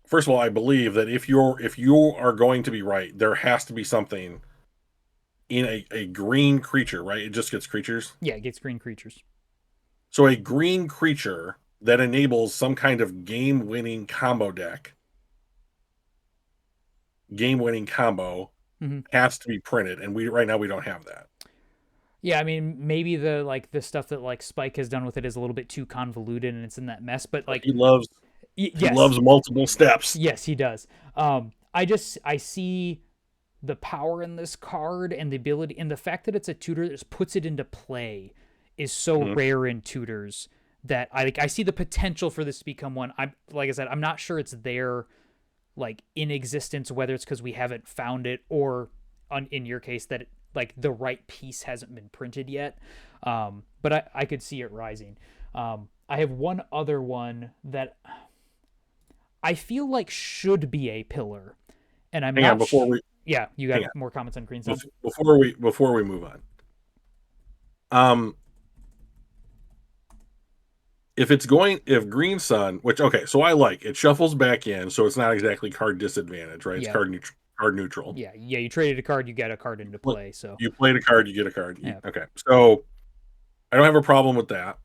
first of all, I believe that if you are going to be right, there has to be something in a green creature, right? It just gets creatures. Yeah, it gets green creatures. So a green creature that enables some kind of game-winning combo deck, game-winning combo Mm-hmm. has to be printed, and we right now we don't have that. Yeah, I mean, maybe the stuff that like Spike has done with it is a little bit too convoluted and it's in that mess. But like, He loves he yes, loves multiple steps. yes, he does. I see the power in this card and the ability and the fact that it's a tutor that just puts it into play is so Mhm. rare in tutors that I see the potential for this to become one. I'm like I said, I'm not sure it's there like in existence, whether it's because we haven't found it or in your case that like the right piece hasn't been printed yet. But I could see it rising. I have one other one that I feel like should be a pillar, and I'm Hang on not. before we Yeah, you hang got on more comments on Green Sun? before we move on. Um, if Green Sun, which okay, so I like it shuffles back in, so it's not exactly card disadvantage, right? It's Yeah, card neutral. yeah. You traded a card, you get a card into play. So You played a card, you get a card. yeah, Okay, so I don't have a problem with that.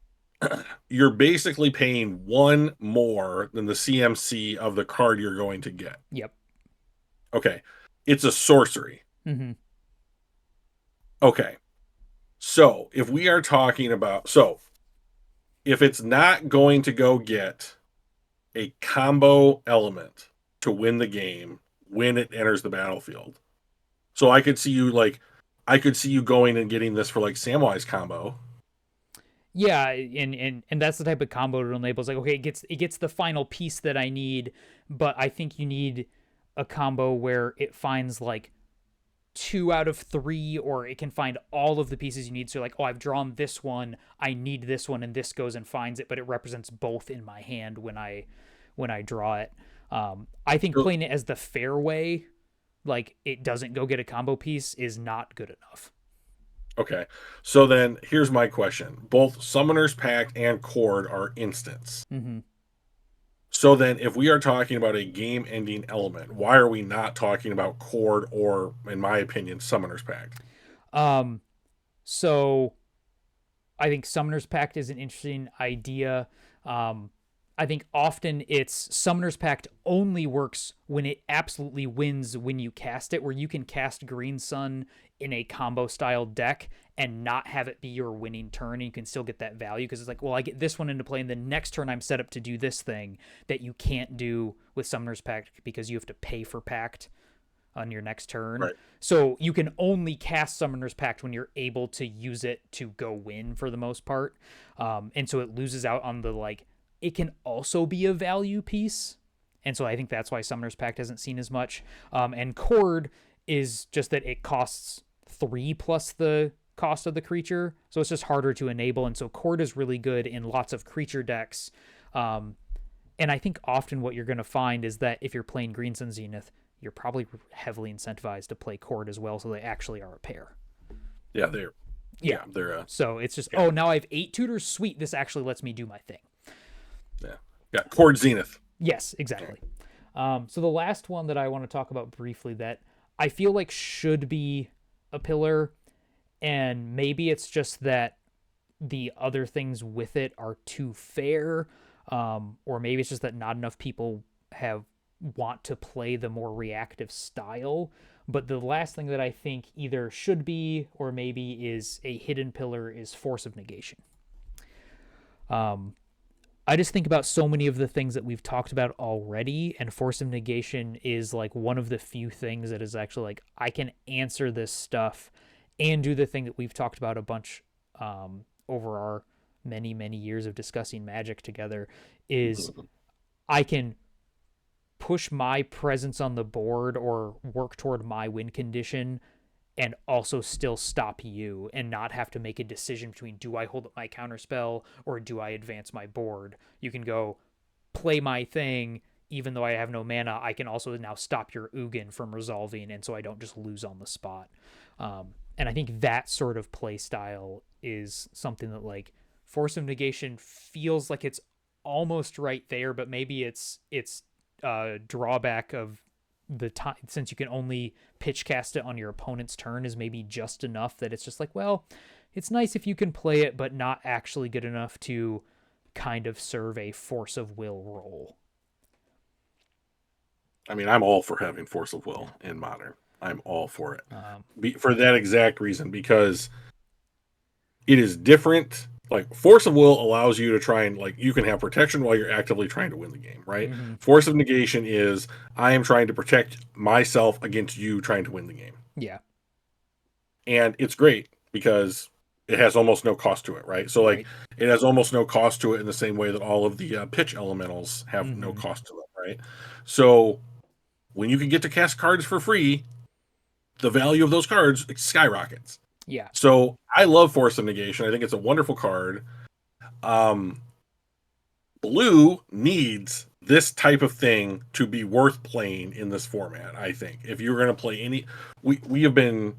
You're basically paying one more than the CMC of the card you're going to get. yep. Okay, it's a sorcery. Mm-hmm. Okay, so if we are talking about if it's not going to go get a combo element to win the game when it enters the battlefield. So I could see you going and getting this for like Samwise combo. Yeah, and that's the type of combo it enables. Like, okay, it gets the final piece that I need, but I think you need a combo where it finds like 2 out of 3, or it can find all of the pieces you need. So like, oh, I've drawn this one, I need this one, and this goes and finds it, but it represents both in my hand when I draw it. I think So, playing it as the fair way, like it doesn't go get a combo piece, is not good enough. okay. So then here's my question. Both Summoner's Pact and Chord are instants. Mm-hmm. So then if we are talking about a game ending element, why are we not talking about Chord or, in my opinion, Summoner's Pact? Um, so I think Summoner's Pact is an interesting idea. Um, I think often it's Summoner's Pact only works when it absolutely wins when you cast it, where you can cast Green Sun in a combo style deck and not have it be your winning turn, and you can still get that value because it's like, well, I get this one into play, and the next turn I'm set up to do this thing that you can't do with Summoner's Pact because you have to pay for Pact on your next turn. Right. So you can only cast Summoner's Pact when you're able to use it to go win for the most part. And so it loses out on the like, it can also be a value piece. And so I think that's why Summoner's Pact hasn't seen as much. And Chord is just that it costs 3 plus the cost of the creature. So it's just harder to enable. And so Chord is really good in lots of creature decks. And I think often what you're going to find is that if you're playing Green Sun Zenith, you're probably heavily incentivized to play Court as well, so they actually are a pair. Yeah, they're Yeah. they're So it's just, yeah, oh, now I have 8 tutors. Sweet. This actually lets me do my thing. yeah. Chord Zenith. Yes, exactly. So the last one that I want to talk about briefly that I feel like should be a pillar, and maybe it's just that the other things with it are too fair, or maybe it's just that not enough people have want to play the more reactive style. But the last thing that I think either should be or maybe is a hidden pillar is Force of Negation. I just think about so many of the things that we've talked about already, and Force of Negation is like one of the few things that is actually like, I can answer this stuff and do the thing that we've talked about a bunch over our many, many years of discussing Magic together is I can push my presence on the board or work toward my win condition and also still stop you and not have to make a decision between, do I hold up my counterspell or do I advance my board? You can go play my thing, even though I have no mana. I can also now stop your Ugin from resolving, and so I don't just lose on the spot. And I think that sort of play style is something that, like, Force of Negation feels like it's almost right there, but maybe it's drawback of the time, since you can only pitch cast it on your opponent's turn, is maybe just enough that it's just like, well, it's nice if you can play it, but not actually good enough to kind of serve a force of will role. I mean, I'm all for having Force of Will in Modern. I'm all for it. For that exact reason, because it is different. Like, Force of Will allows you to try and, like, you can have protection while you're actively trying to win the game, right? Mm-hmm. Force of Negation is, I am trying to protect myself against you trying to win the game. Yeah. And it's great because it has almost no cost to it, right? So, like, it has almost no cost to it in the same way that all of the pitch elementals have no cost to them, right? So, when you can get to cast cards for free, the value of those cards skyrockets. Yeah. So I love Force of Negation. I think it's a wonderful card. Blue needs this type of thing to be worth playing in this format. I think if you're going to play any, we have been,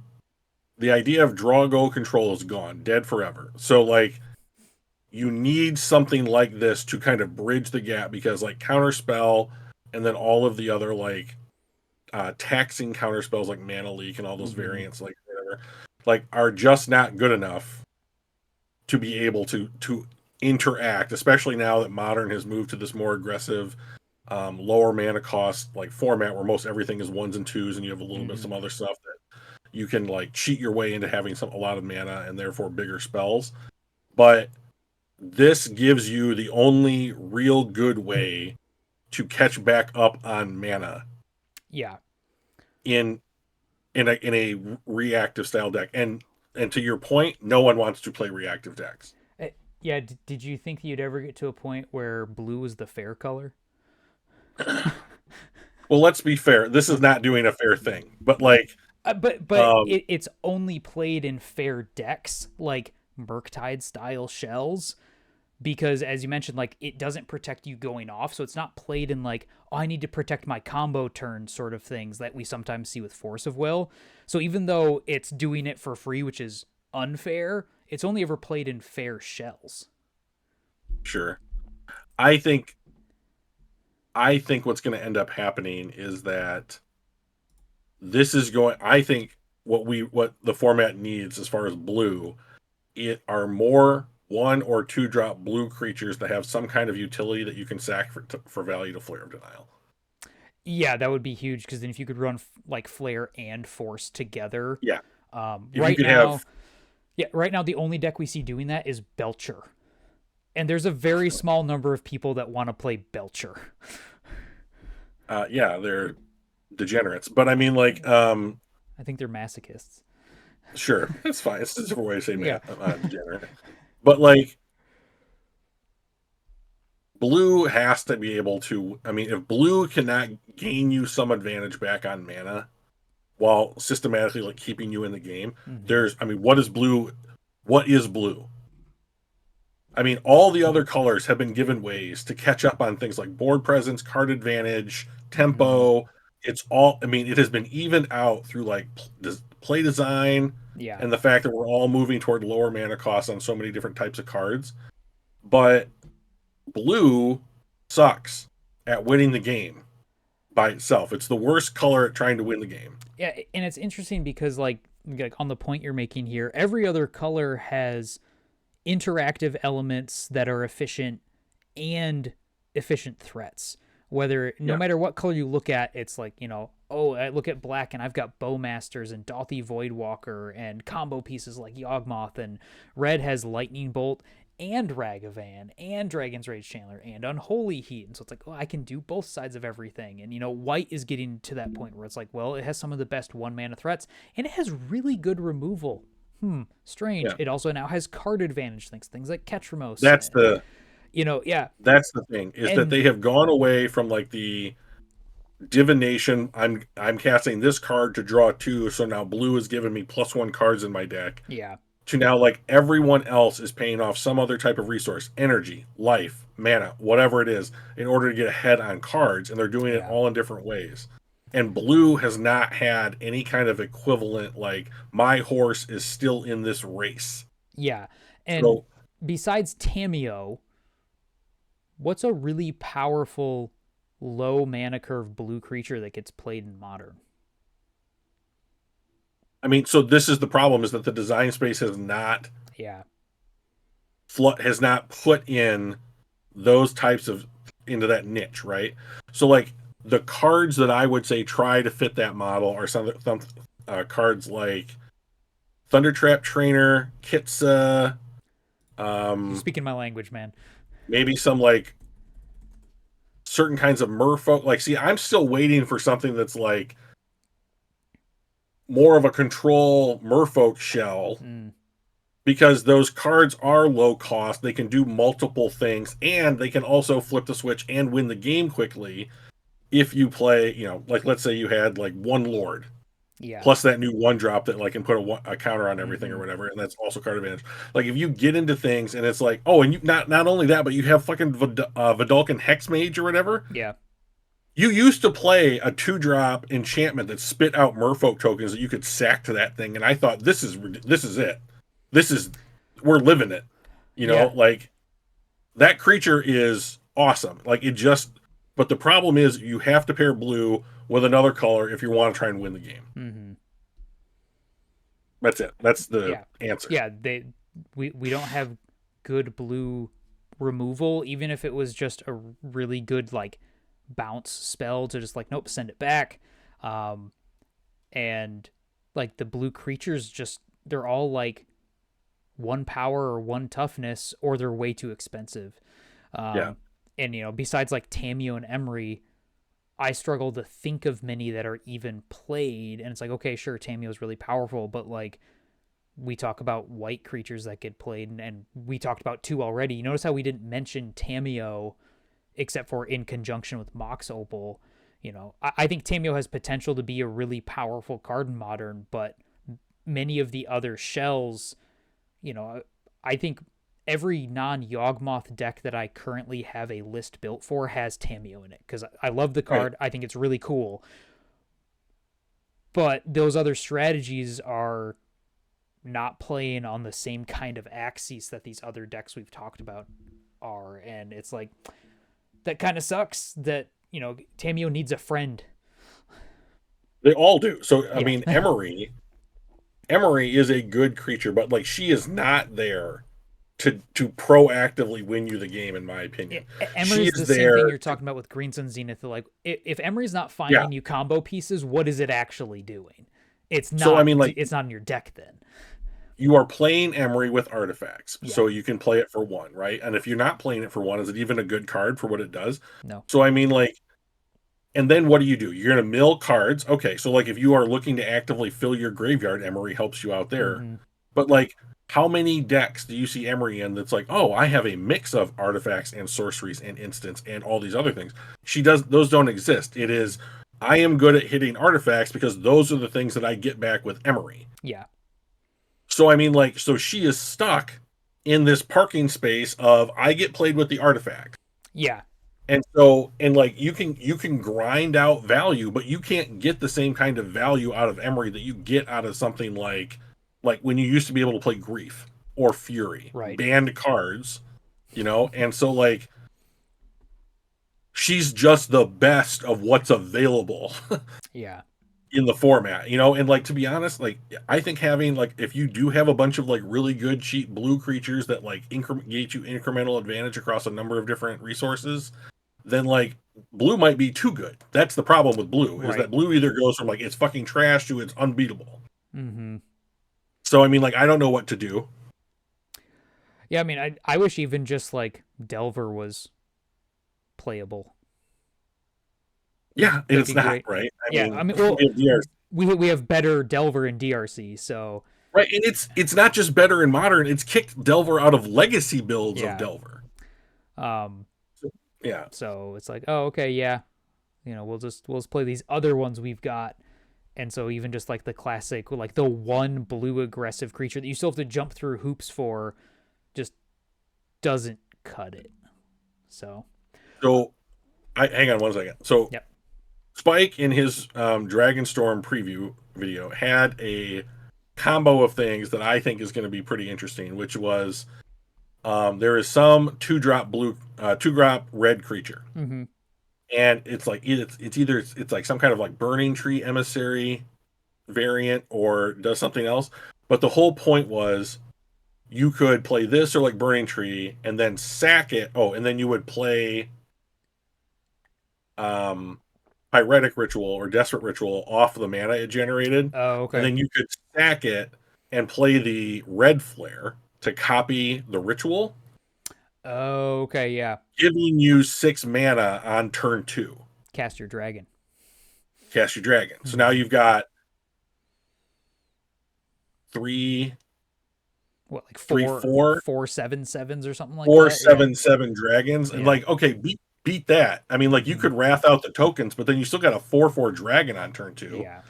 the idea of draw go control is gone, dead forever. So, like, you need something like this to kind of bridge the gap, because, like, counterspell and then all of the other, like, taxing counterspells like Mana Leak and all those variants, like, whatever, like, are just not good enough to be able to interact, especially now that Modern has moved to this more aggressive, lower mana cost, like, format where most everything is ones and twos, and you have a little bit of some other stuff that you can, like, cheat your way into having a lot of mana and therefore bigger spells. But this gives you the only real good way to catch back up on mana. Yeah. In a reactive style deck, and to your point, no one wants to play reactive decks. Yeah. Did you think you'd ever get to a point where blue was the fair color? Well, let's be fair. This is not doing a fair thing, but, like, but it's only played in fair decks like Murktide style shells, because, as you mentioned, like, it doesn't protect you going off, so it's not played in, like, oh, I need to protect my combo turn sort of things that we sometimes see with Force of Will. So even though it's doing it for free, which is unfair, it's only ever played in fair shells. Sure. I think what's going to end up happening is that this is going, I think what the format needs as far as blue, it are more 1 or 2 drop blue creatures that have some kind of utility that you can sack for value to Flare of Denial. Yeah, that would be huge, because then if you could run like Flare and Force together. Yeah. Right now, right now the only deck we see doing that is Belcher, and there's a very small number of people that want to play Belcher. Yeah, they're degenerates, but I mean, like, I think they're masochists. Sure, that's fine. It's a different way to say Yeah. degenerate. But, like, blue has to be able to, I mean, if blue cannot gain you some advantage back on mana while systematically, like, keeping you in the game, I mean, what is blue? I mean, all the other colors have been given ways to catch up on things like board presence, card advantage, tempo, it's all, I mean, it has been evened out through like play design Yeah. and the fact that we're all moving toward lower mana costs on so many different types of cards. But blue sucks at winning the game by itself. It's the worst color at trying to win the game. Yeah, and it's interesting because like on the point you're making here, every other color has interactive elements that are efficient and efficient threats. Whether no Yeah. matter what color you look at, it's like, oh, I look at black and I've got Bowmasters and Dothy Voidwalker and combo pieces like Yawgmoth, and red has Lightning Bolt and Ragavan and Dragon's Rage Chandler and Unholy Heat. And so it's like, oh, I can do both sides of everything. And, white is getting to that point where it's like, well, it has some of the best one mana threats and it has really good removal. Strange. Yeah. It also now has card advantage things like Ketramos. That's the Yeah. That's the thing, is that they have gone away from like the divination. I'm casting this card to draw 2, so now blue is giving me +1 cards in my deck. Yeah. To now like everyone else is paying off some other type of resource, energy, life, mana, whatever it is, in order to get ahead on cards, and they're doing it all in different ways. And blue has not had any kind of equivalent, like my horse is still in this race. Yeah. And So, besides Tameo, what's a really powerful low mana curve blue creature that gets played in Modern? I mean, so this is the problem, is that the design space has not Yeah. has not put in those types of into that niche, right? So like the cards that I would say try to fit that model are some cards like Thundertrap Trainer, Kitsa, You're speaking my language, man. maybe some like certain kinds of merfolk. Like, see, I'm still waiting for something that's like more of a control merfolk shell, because those cards are low cost. They can do multiple things, and they can also flip the switch and win the game quickly if you play, like let's say you had like one Lord, Yeah. plus that new 1-drop that like can put a counter on everything or whatever, and that's also card advantage. Like if you get into things and it's like, oh, and you not only that, but you have fucking Vidalcan Hex Mage or whatever. Yeah. You used to play a 2-drop enchantment that spit out merfolk tokens that you could sack to that thing, and I thought this is it. We're living it. Like that creature is awesome. Like but the problem is you have to pair blue with another color if you want to try and win the game. That's it. That's the answer. Yeah, we don't have good blue removal, even if it was just a really good like bounce spell to just like, nope, send it back. And like the blue creatures, they're all like 1 power or 1 toughness, or they're way too expensive. And besides like Tameo and Emery, I struggle to think of many that are even played. And it's like, okay, sure, Tameo is really powerful, but like we talk about white creatures that get played, and we talked about 2 already. You notice how we didn't mention Tameo except for in conjunction with Mox Opal. I think Tameo has potential to be a really powerful card in Modern, but many of the other shells, I think every non-Yawgmoth deck that I currently have a list built for has Tameo in it, because I love the card. Right. I think it's really cool. But those other strategies are not playing on the same kind of axis that these other decks we've talked about are. And it's like, that kind of sucks that, Tameo needs a friend. They all do. So, I mean, Emery is a good creature, but like she is not there to proactively win you the game, in my opinion. Emery's the same thing you're talking about with Green Sun Zenith. Like, if Emery's not finding you combo pieces, what is it actually doing? It's not. So I mean, like, it's not in your deck then. You are playing Emery with artifacts, so you can play it for 1, right? And if you're not playing it for 1, is it even a good card for what it does? No. So I mean, like, and then what do? You're going to mill cards. Okay, so like if you are looking to actively fill your graveyard, Emery helps you out there. But like, how many decks do you see Emery in that's like, oh, I have a mix of artifacts and sorceries and instants and all these other things? Those don't exist. It is, I am good at hitting artifacts because those are the things that I get back with Emery. Yeah. So I mean, like, so she is stuck in this parking space of I get played with the artifact. Yeah. And so, and like you can grind out value, but you can't get the same kind of value out of Emery that you get out of something like when you used to be able to play Grief or Fury, Right. banned cards, and so like she's just the best of what's available Yeah. in the format, and like to be honest, like I think having like if you do have a bunch of like really good cheap blue creatures that like get you incremental advantage across a number of different resources, then like blue might be too good. That's the problem with blue is Right. that blue either goes from like it's fucking trash to it's unbeatable. Mm-hmm. So I mean, like I don't know what to do. Yeah, I mean, I wish even just like Delver was playable. Yeah, and That'd it's be not great. right. I Yeah, I mean, mean, well, we have DRC, we have better Delver in DRC, so right, and it's not just better in modern. It's kicked Delver out of legacy builds of yeah. Delver. Um, Yeah. so it's like, oh, okay, yeah, we'll just play these other ones we've got, and so even just like the classic, like the one blue aggressive creature that you still have to jump through hoops for, just doesn't cut it. So, So I hang on one second. So yep. Spike in his Dragonstorm preview video had a combo of things that I think is going to be pretty interesting, which was there is some two drop red creature, Mm-hmm. and it's like it's either it's like some kind of like Burning Tree Emissary variant or does something else. But the whole point was you could play this or like Burning Tree and then sack it. Oh, and then you would play um Pyretic Ritual or Desperate Ritual off the mana it generated, Oh, and okay. then you could stack it and play the Red Flare to copy the ritual, Oh, okay, yeah. giving you 6 mana on turn 2. Cast your dragon. Cast your dragon. So now Mm-hmm. you've got three, What, like three, four, 4/7/7s or something like four, that? Yeah. 7/7 dragons, and Yeah. like okay, beat that. I mean, like you Mm-hmm. could wrath out the tokens, but then you still got a 4/4 dragon on turn 2. Yeah.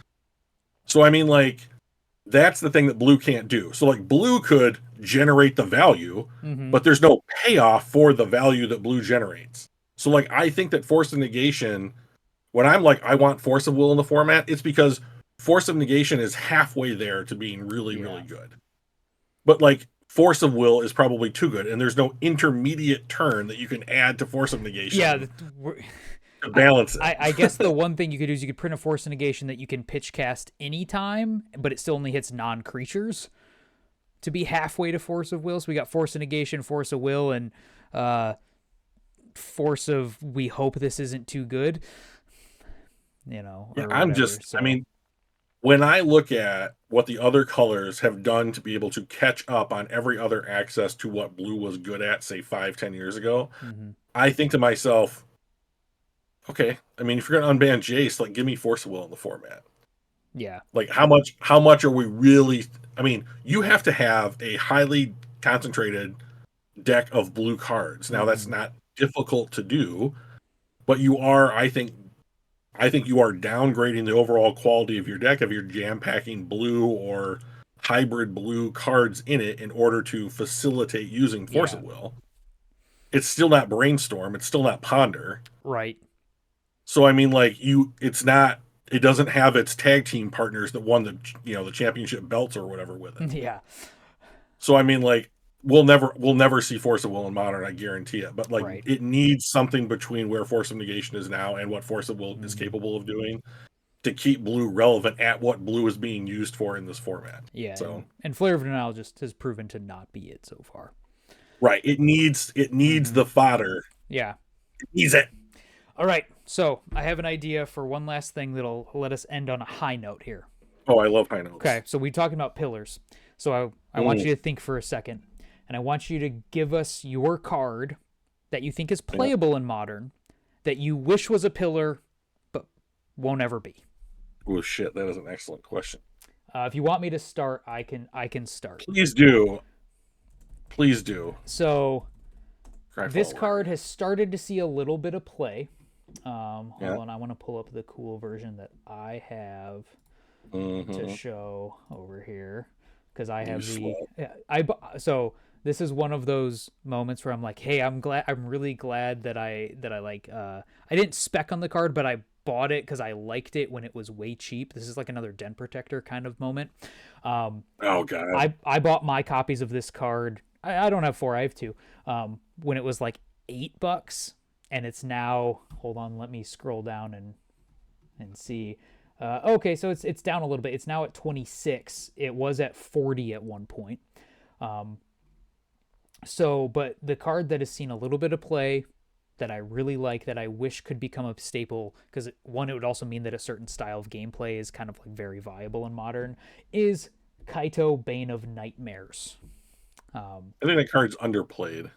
So I mean, like that's the thing that blue can't do. So like blue could generate the value, Mm-hmm. but there's no payoff for the value that blue generates. So like I think that force of negation, when I'm like I want force of will in the format, it's because force of negation is halfway there to being really, Yeah. really good. But like force of will is probably too good, and there's no intermediate turn that you can add to force of Yeah. negation to I, balance it. I guess the one thing you could do is you could print a force of negation that you can pitch cast anytime, but it still only hits non creatures to be halfway to force of will. So we got force of negation, force of will, and uh, force of we hope this isn't too good, Yeah, or I'm whatever. just I So, mean, when I look at what the other colors have done to be able to catch up on every other access to what blue was good at, say 5, 10 years ago, mm-hmm. I think to myself, okay, I mean, if you're gonna unban Jace, like give me Force of Will in the format. Yeah. Like how much are we really I mean, you have to have a highly concentrated deck of blue cards. Now that's Mm-hmm. not difficult to do, but you are, I think you are downgrading the overall quality of your deck if you're jam packing blue or hybrid blue cards in it in order to facilitate using Force Yeah. of Will. It's still not Brainstorm, it's still not Ponder. Right. So I mean like it's not, it doesn't have its tag team partners that won the championship belts or whatever with it. Yeah. So I mean like we'll never see Force of Will in modern, I guarantee it. But like Right. it needs something between where Force of Negation is now and what Force of Will is Mm-hmm. capable of doing to keep blue relevant at what blue is being used for in this format. Yeah. So And Flare of Denial just has proven to not be it so far. right, it needs Mm-hmm. the fodder. Yeah. It needs it. All right. So I have an idea for one last thing that'll let us end on a high note here. Oh, I love high notes. Okay. So we talking about pillars. So I want Mm, you to think for a second, and I want you to give us your card that you think is yeah. playable in modern, that you wish was a pillar, but won't ever be. Oh shit, that is an excellent question. If you want me to start, I can start. Please do. Please do. So Cry this forward. card has started to see a little bit of play. Yeah. Hold on, I want to pull up the cool version that I have to Mm-hmm. show over here because I You have the slow. so this is one of those moments where I'm like, hey, I'm really glad that I like I didn't spec on the card, but I bought it because I liked it when it was way cheap. This is like another den protector kind of moment. Um, Oh God. I bought my copies of this card. I don't have four, I have two. When it was like $8, and it's now, hold on, let me scroll down and see. Okay, so it's down a little bit. It's now at 26. It was at 40 at one point. Um, but the card that has seen a little bit of play that I really like, that I wish could become a staple, because one, it would also mean that a certain style of gameplay is kind of like very viable in modern, is Kaito Bane of Nightmares. I think that card's underplayed.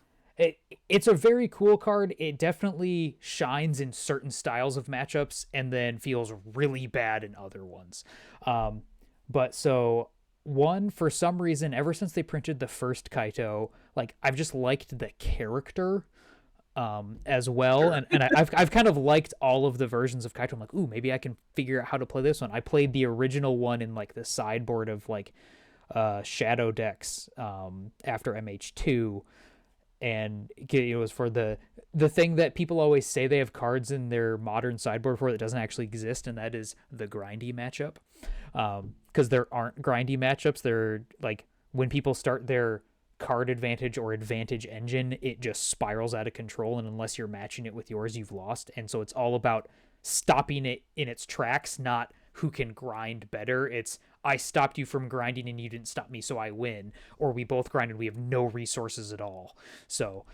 It's a very cool card. It definitely shines in certain styles of matchups and then feels really bad in other ones. But so one, for some reason, ever since they printed the first Kaito, like I've just liked the character as well. Sure. I've kind of liked all of the versions of Kaito. I'm like, ooh, maybe I can figure out how to play this one. I played the original one in like the sideboard of like shadow decks after MH2, and it was for the thing that people always say they have cards in their modern sideboard for that doesn't actually exist, and that is the grindy matchup. Because there aren't grindy matchups. They're like, when people start their card advantage or advantage engine, it just spirals out of control, and unless you're matching it with yours, you've lost. And so it's all about stopping it in its tracks, not who can grind better. It's, I stopped you from grinding and you didn't stop me, so I win. Or we both grinded, we have no resources at all. So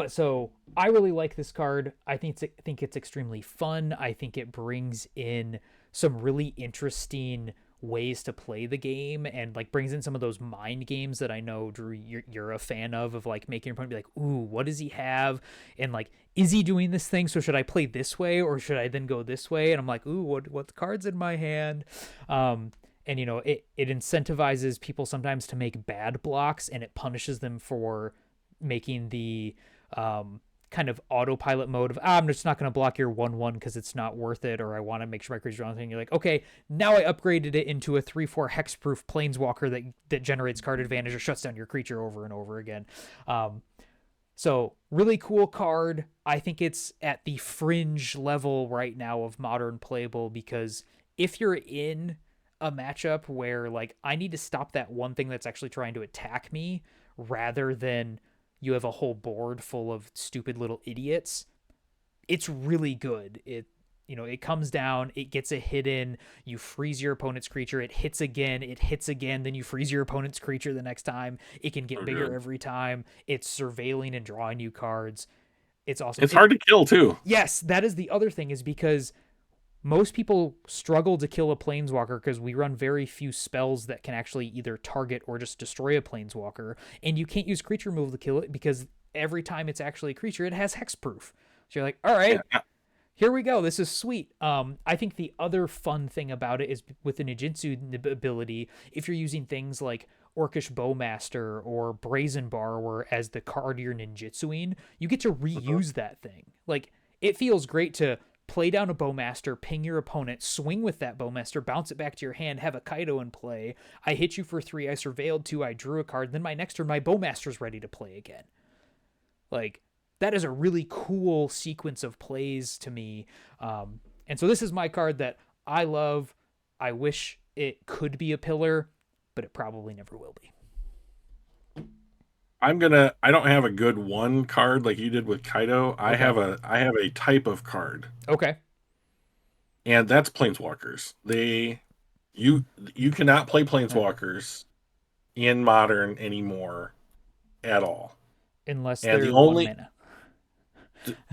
so I really like this card. I think it's extremely fun. I think it brings in some really interesting ways to play the game, and like brings in some of those mind games that I know, Drew, you're a fan of like making your opponent be like, ooh, what does he have, and like, is he doing this thing, so should I play this way or should I then go this way? And I'm like, ooh, what cards in my hand? And you know, it incentivizes people sometimes to make bad blocks, and it punishes them for making the kind of autopilot mode of, I'm just not going to block your 1/1 because it's not worth it, or I want to make sure my creature's wrong thing. You're like, okay, now I upgraded it into a 3/4 hexproof planeswalker that generates card advantage or shuts down your creature over and over again. So really cool card. I think it's at the fringe level right now of modern playable, because if you're in a matchup where like I need to stop that one thing that's actually trying to attack me, rather than you have a whole board full of stupid little idiots, it's really good. It comes down, it gets a hit in, you freeze your opponent's creature, it hits again, then you freeze your opponent's creature the next time. It can get bigger every time. It's surveilling and drawing new cards. It's awesome. It's hard to kill too. Yes, that is the other thing, is because most people struggle to kill a planeswalker because we run very few spells that can actually either target or just destroy a planeswalker, and you can't use creature removal to kill it because every time it's actually a creature, it has hexproof. So you're like, all right, here we go. This is sweet. I think the other fun thing about it is with the ninjutsu ability, if you're using things like Orcish Bowmaster or Brazen Borrower as the card you're ninjutsuing, you get to reuse that thing. Like, it feels great to play down a Bowmaster, ping your opponent, swing with that Bowmaster, bounce it back to your hand, have a Kaito in play. I hit you for 3, I surveilled 2, I drew a card, then my next turn, my Bowmaster's ready to play again. Like, that is a really cool sequence of plays to me. And so this is my card that I love. I wish it could be a pillar, but it probably never will be. I don't have a good one card like you did with Kaito. I have a type of card. Okay. And that's planeswalkers. You cannot play planeswalkers in modern anymore at all. Unless and they're the only 1 mana.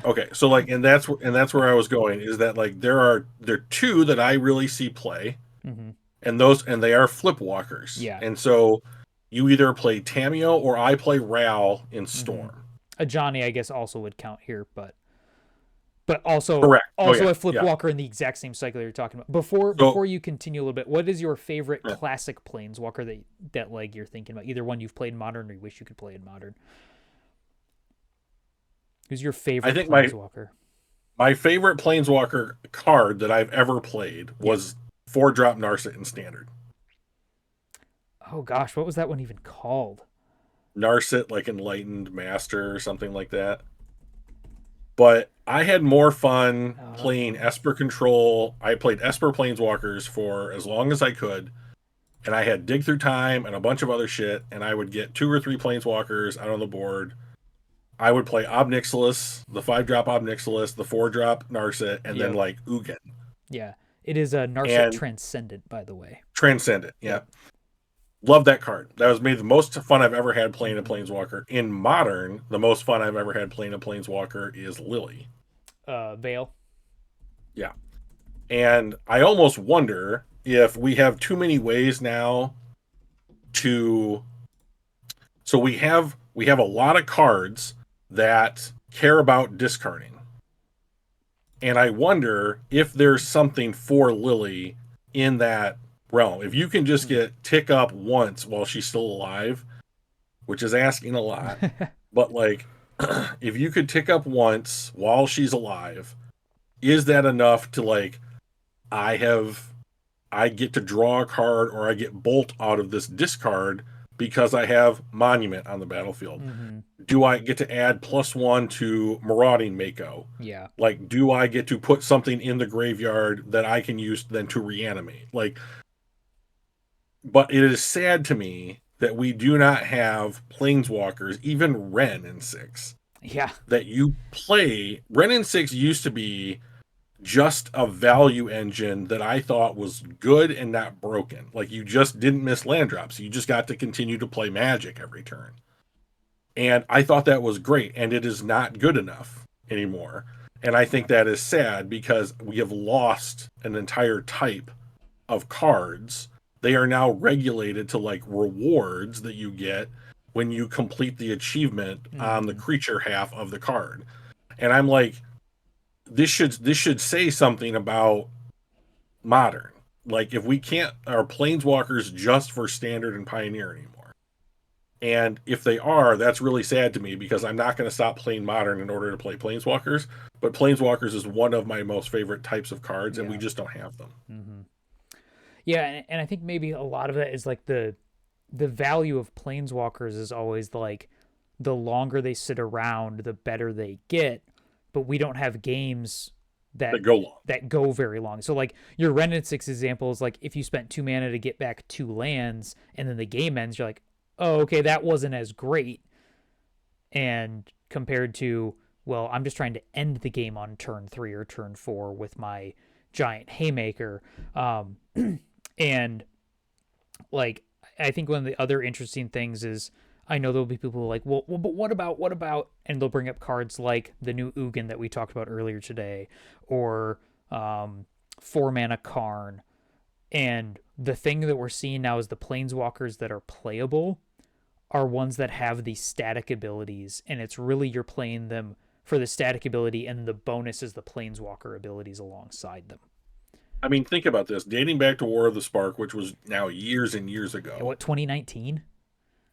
Okay, so like and that's where I was going, is that like there are two that I really see play. Mm-hmm. And they are flip walkers. Yeah. And so you either play Tameo or I play Ral in Storm. Mm-hmm. A Johnny, I guess, also would count here, but also correct. Also a flip walker in the exact same cycle you're talking about. Before you continue a little bit, what is your favorite classic planeswalker that like you're thinking about? Either one you've played in modern or you wish you could play in modern. Who's your favorite planeswalker? My favorite planeswalker card that I've ever played was 4-drop Narset in Standard. Oh gosh, what was that one even called? Narset, like Enlightened Master or something like that. But I had more fun playing Oh, Esper Control. I played Esper Planeswalkers for as long as I could, and I had Dig Through Time and a bunch of other shit, and I would get 2 or 3 Planeswalkers out on the board. I would play Ob Nixilis, the 5-drop Ob Nixilis, the 4-drop Narset, and then yep, like Ugin. yeah. It is a Narset And Transcendent, by the way. Transcendent, yeah. Yep. Love that card. That was made the most fun I've ever had playing a Mm-hmm. Planeswalker. In Modern, the most fun I've ever had playing a Planeswalker is Lily. Veil. Yeah. And I almost wonder if we have too many ways now to so we have a lot of cards that care about discarding. And I wonder if there's something for Lily in that realm. If you can just Hmm. get tick up once while she's still alive, which is asking a lot, but like if you could tick up once while she's alive, is that enough to like I have I get to draw a card or I get bolt out of this discard because I have monument on the battlefield? Mm-hmm. Do I get to add +1 to marauding Mako? Yeah. Like, do I get to put something in the graveyard that I can use then to reanimate? Like, but it is sad to me that we do not have planeswalkers, even Ren in 6, Yeah. that you play. Ren in 6 used to be just a value engine that I thought was good and not broken. Like you just didn't miss land drops. You just got to continue to play Magic every turn. And I thought that was great, and it is not good enough anymore. And I think Yeah. that is sad because we have lost an entire type of cards. They are now regulated to like rewards that you get when you complete the achievement on the Mm-hmm. creature half of the card. And I'm like, this should say something about modern. Like if we can't are planeswalkers just for standard and pioneer anymore. And if they are, that's really sad to me because I'm not going to stop playing modern in order to play planeswalkers. But planeswalkers is one of my most favorite types of cards, and we Yeah. just don't have them. Mm-hmm. Yeah, and I think maybe a lot of that is like the value of planeswalkers is always like the longer they sit around, the better they get. But we don't have games that That go long. that go very long. So like your Remnant Six example is like if you spent 2 mana to get back 2 lands and then the game ends, you're like, oh, okay, that wasn't as great. And compared to, well, I'm just trying to end the game on turn 3 or turn 4 with my giant haymaker. And like I think one of the other interesting things is I know there'll be people who are like, well, but what about, and they'll bring up cards like the new Ugin that we talked about earlier today, or 4 mana Karn. And the thing that we're seeing now is the planeswalkers that are playable are ones that have these static abilities, and it's really you're playing them for the static ability, and the bonus is the planeswalker abilities alongside them. I mean, think about this. Dating back to War of the Spark, which was now years and years Yeah, ago, what, 2019?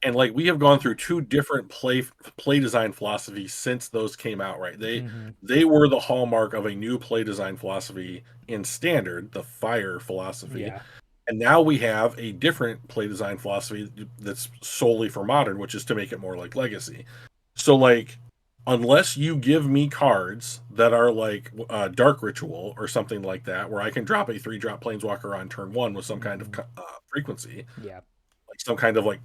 and like we have gone through 2 different play design philosophies since those came out. Right? They Mm-hmm. they were the hallmark of a new play design philosophy in Standard, the Fire philosophy. Yeah. And now we have a different play design philosophy that's solely for Modern, which is to make it more like Legacy. So like unless you give me cards that are like Dark Ritual or something like that, where I can drop a 3-drop Planeswalker on turn 1 with some kind of Mm-hmm. frequency, Yeah. like some kind of like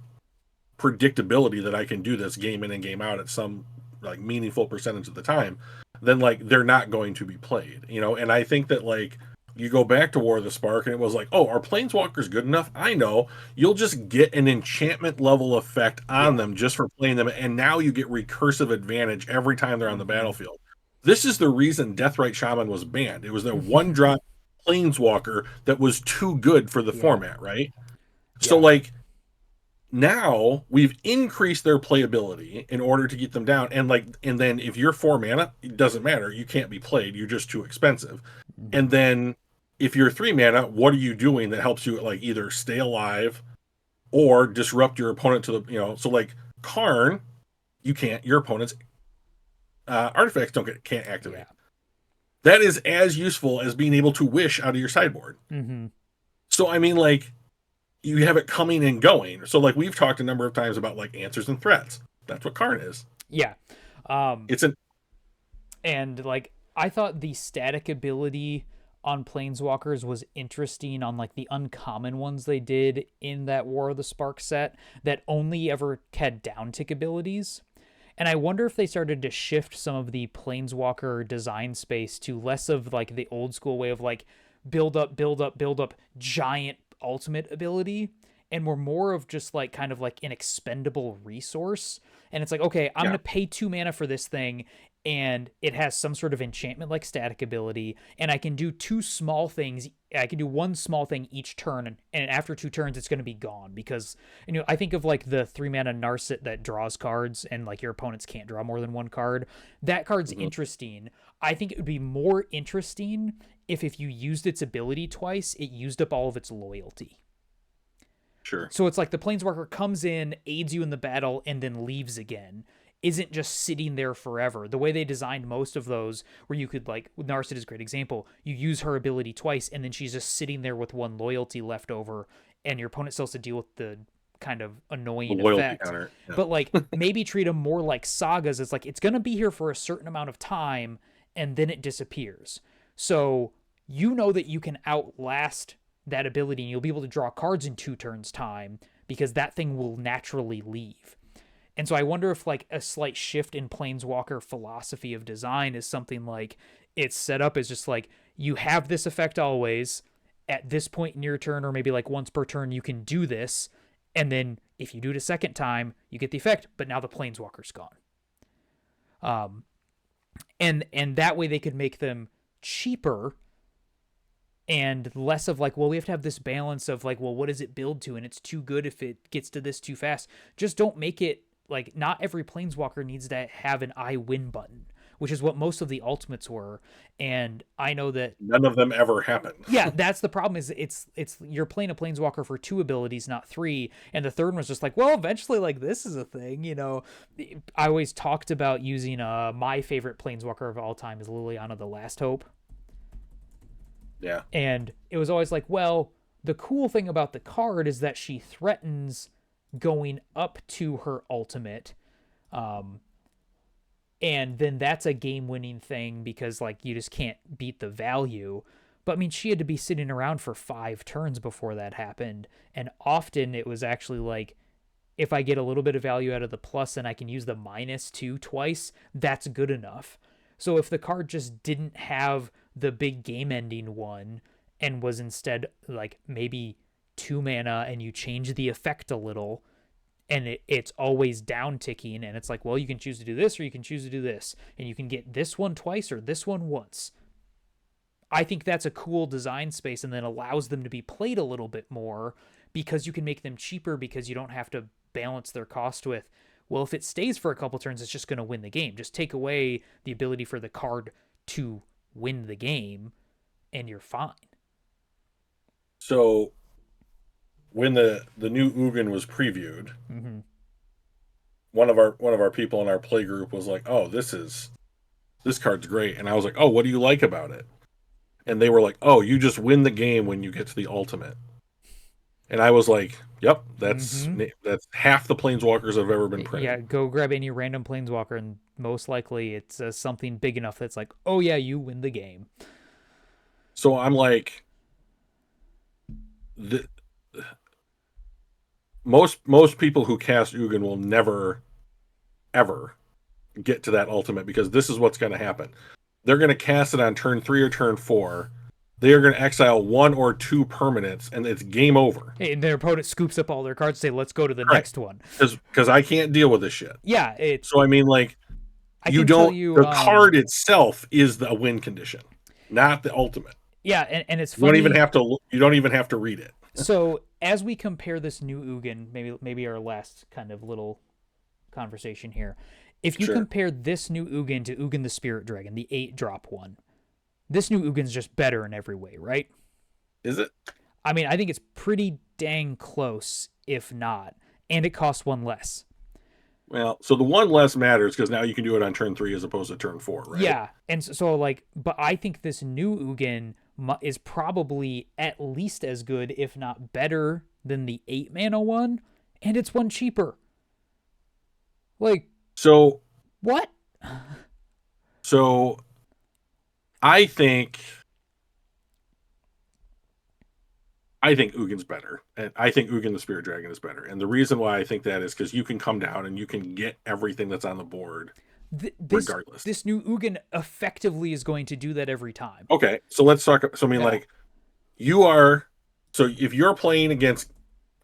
predictability that I can do this game in and game out at some like meaningful percentage of the time, then like they're not going to be played, you know. And I think that like you go back to War of the Spark and it was like, oh, are planeswalkers good enough? I know you'll just get an enchantment level effect on Yeah. them just for playing them, and now you get recursive advantage every time they're on the Mm-hmm. battlefield. This is the reason Deathrite Shaman was banned. It was a 1-drop planeswalker that was too good for the Yeah. format, right? So Yeah. like now we've increased their playability in order to get them down, and then if you're 4 mana, it doesn't matter, you can't be played, you're just too expensive. Mm-hmm. And then if you're 3 mana, what are you doing that helps you like either stay alive or disrupt your opponent to the, you know, so like Karn, you can't, your opponent's artifacts can't activate. Yeah. That is as useful as being able to wish out of your sideboard. Mm-hmm. So I mean, like, you have it coming and going. So like we've talked a number of times about like answers and threats. That's what Karn is. Yeah. It's an And like I thought the static ability on planeswalkers was interesting on like the uncommon ones they did in that War of the Spark set that only ever had downtick abilities. And I wonder if they started to shift some of the planeswalker design space to less of like the old school way of like build up, build up, build up giant ultimate ability, and we're more of just like kind of like an expendable resource. And it's like, okay, I'm yeah. going to pay 2 mana for this thing, and it has some sort of enchantment like static ability, and I can do two small things. I can do one small thing each turn, and after 2 turns it's going to be gone. Because I think of like the 3 mana Narset that draws cards and like your opponents can't draw more than one card. That card's interesting. I think it would be more interesting if you used its ability twice, it used up all of its loyalty. Sure. So it's like the planeswalker comes in, aids you in the battle, and then leaves again. Isn't just sitting there forever. The way they designed most of those, where you could, like, Narset is a great example. You use her ability twice, and then she's just sitting there with one loyalty left over, and your opponent still has to deal with the kind of annoying The loyalty effect. counter. Yeah. But like maybe treat them more like sagas. It's like it's gonna be here for a certain amount of time, and then it disappears. So you know that you can outlast that ability, and you'll be able to draw cards in 2 turns time because that thing will naturally leave. And so I wonder if like a slight shift in Planeswalker philosophy of design is something like it's set up as just like you have this effect always at this point in your turn, or maybe like once per turn you can do this, and then if you do it a second time you get the effect, but now the Planeswalker's gone. And that way they could make them cheaper and less of like, well, we have to have this balance of like, well, what does it build to? And it's too good if it gets to this too fast. Just don't make it like, not every planeswalker needs to have an I win button, which is what most of the ultimates were. And I know that none of them ever happened. Yeah, that's the problem. Is it's you're playing a planeswalker for 2 abilities, not 3, and the third one was just like, well, eventually, like, this is a thing. I always talked about using my favorite planeswalker of all time is Liliana the Last Hope. Yeah. And it was always like, well, the cool thing about the card is that she threatens going up to her ultimate. And then that's a game-winning thing because, like, you just can't beat the value. But, I mean, she had to be sitting around for 5 turns before that happened. And often it was actually like, if I get a little bit of value out of the plus and I can use the -2 twice, that's good enough. So if the card just didn't have the big game-ending one and was instead, like, maybe 2 mana and you change the effect a little, and it's always down ticking, and it's like, well, you can choose to do this or you can choose to do this, and you can get this one twice or this one once. I think that's a cool design space, and then allows them to be played a little bit more because you can make them cheaper because you don't have to balance their cost with, well, if it stays for a couple turns, it's just going to win the game. Just take away the ability for the card to win the game, and you're fine. So when the new Ugin was previewed, one of our people in our play group was like, "Oh, this card's great," and I was like, "Oh, what do you like about it?" And they were like, "Oh, you just win the game when you get to the ultimate." And I was like, "Yep, that's half the planeswalkers I've ever been printed." Yeah, go grab any random planeswalker, and most likely it's something big enough that's like, "Oh yeah, you win the game." So I'm like, most people who cast Ugin will never, ever get to that ultimate, because this is what's going to happen. They're going to cast it on turn 3 or turn 4. They are going to exile 1 or 2 permanents, and it's game over. And their opponent scoops up all their cards, say, "Let's go to the next one." Because I can't deal with this shit. Yeah, so I mean, like, the card itself is the win condition, not the ultimate. Yeah, and it's funny. You don't even have to read it. So as we compare this new Ugin, maybe our last kind of little conversation here, if you compare this new Ugin to Ugin the Spirit Dragon, the 8-drop one, this new Ugin's just better in every way, right? Is it? I mean, I think it's pretty dang close, if not, and it costs 1 less. Well, so the 1 less matters because now you can do it on turn 3 as opposed to turn 4, right? Yeah, and so like, but I think this new Ugin is probably at least as good, if not better, than the 8 mana one, and it's one cheaper. Like, So what? so I think Ugin's better. And I think Ugin the Spirit Dragon is better. And the reason why I think that is because you can come down and you can get everything that's on the board This regardless. this new Ugin effectively is going to do that every time. Okay, so let's talk. So I mean, Yeah. like, you are. So if you're playing against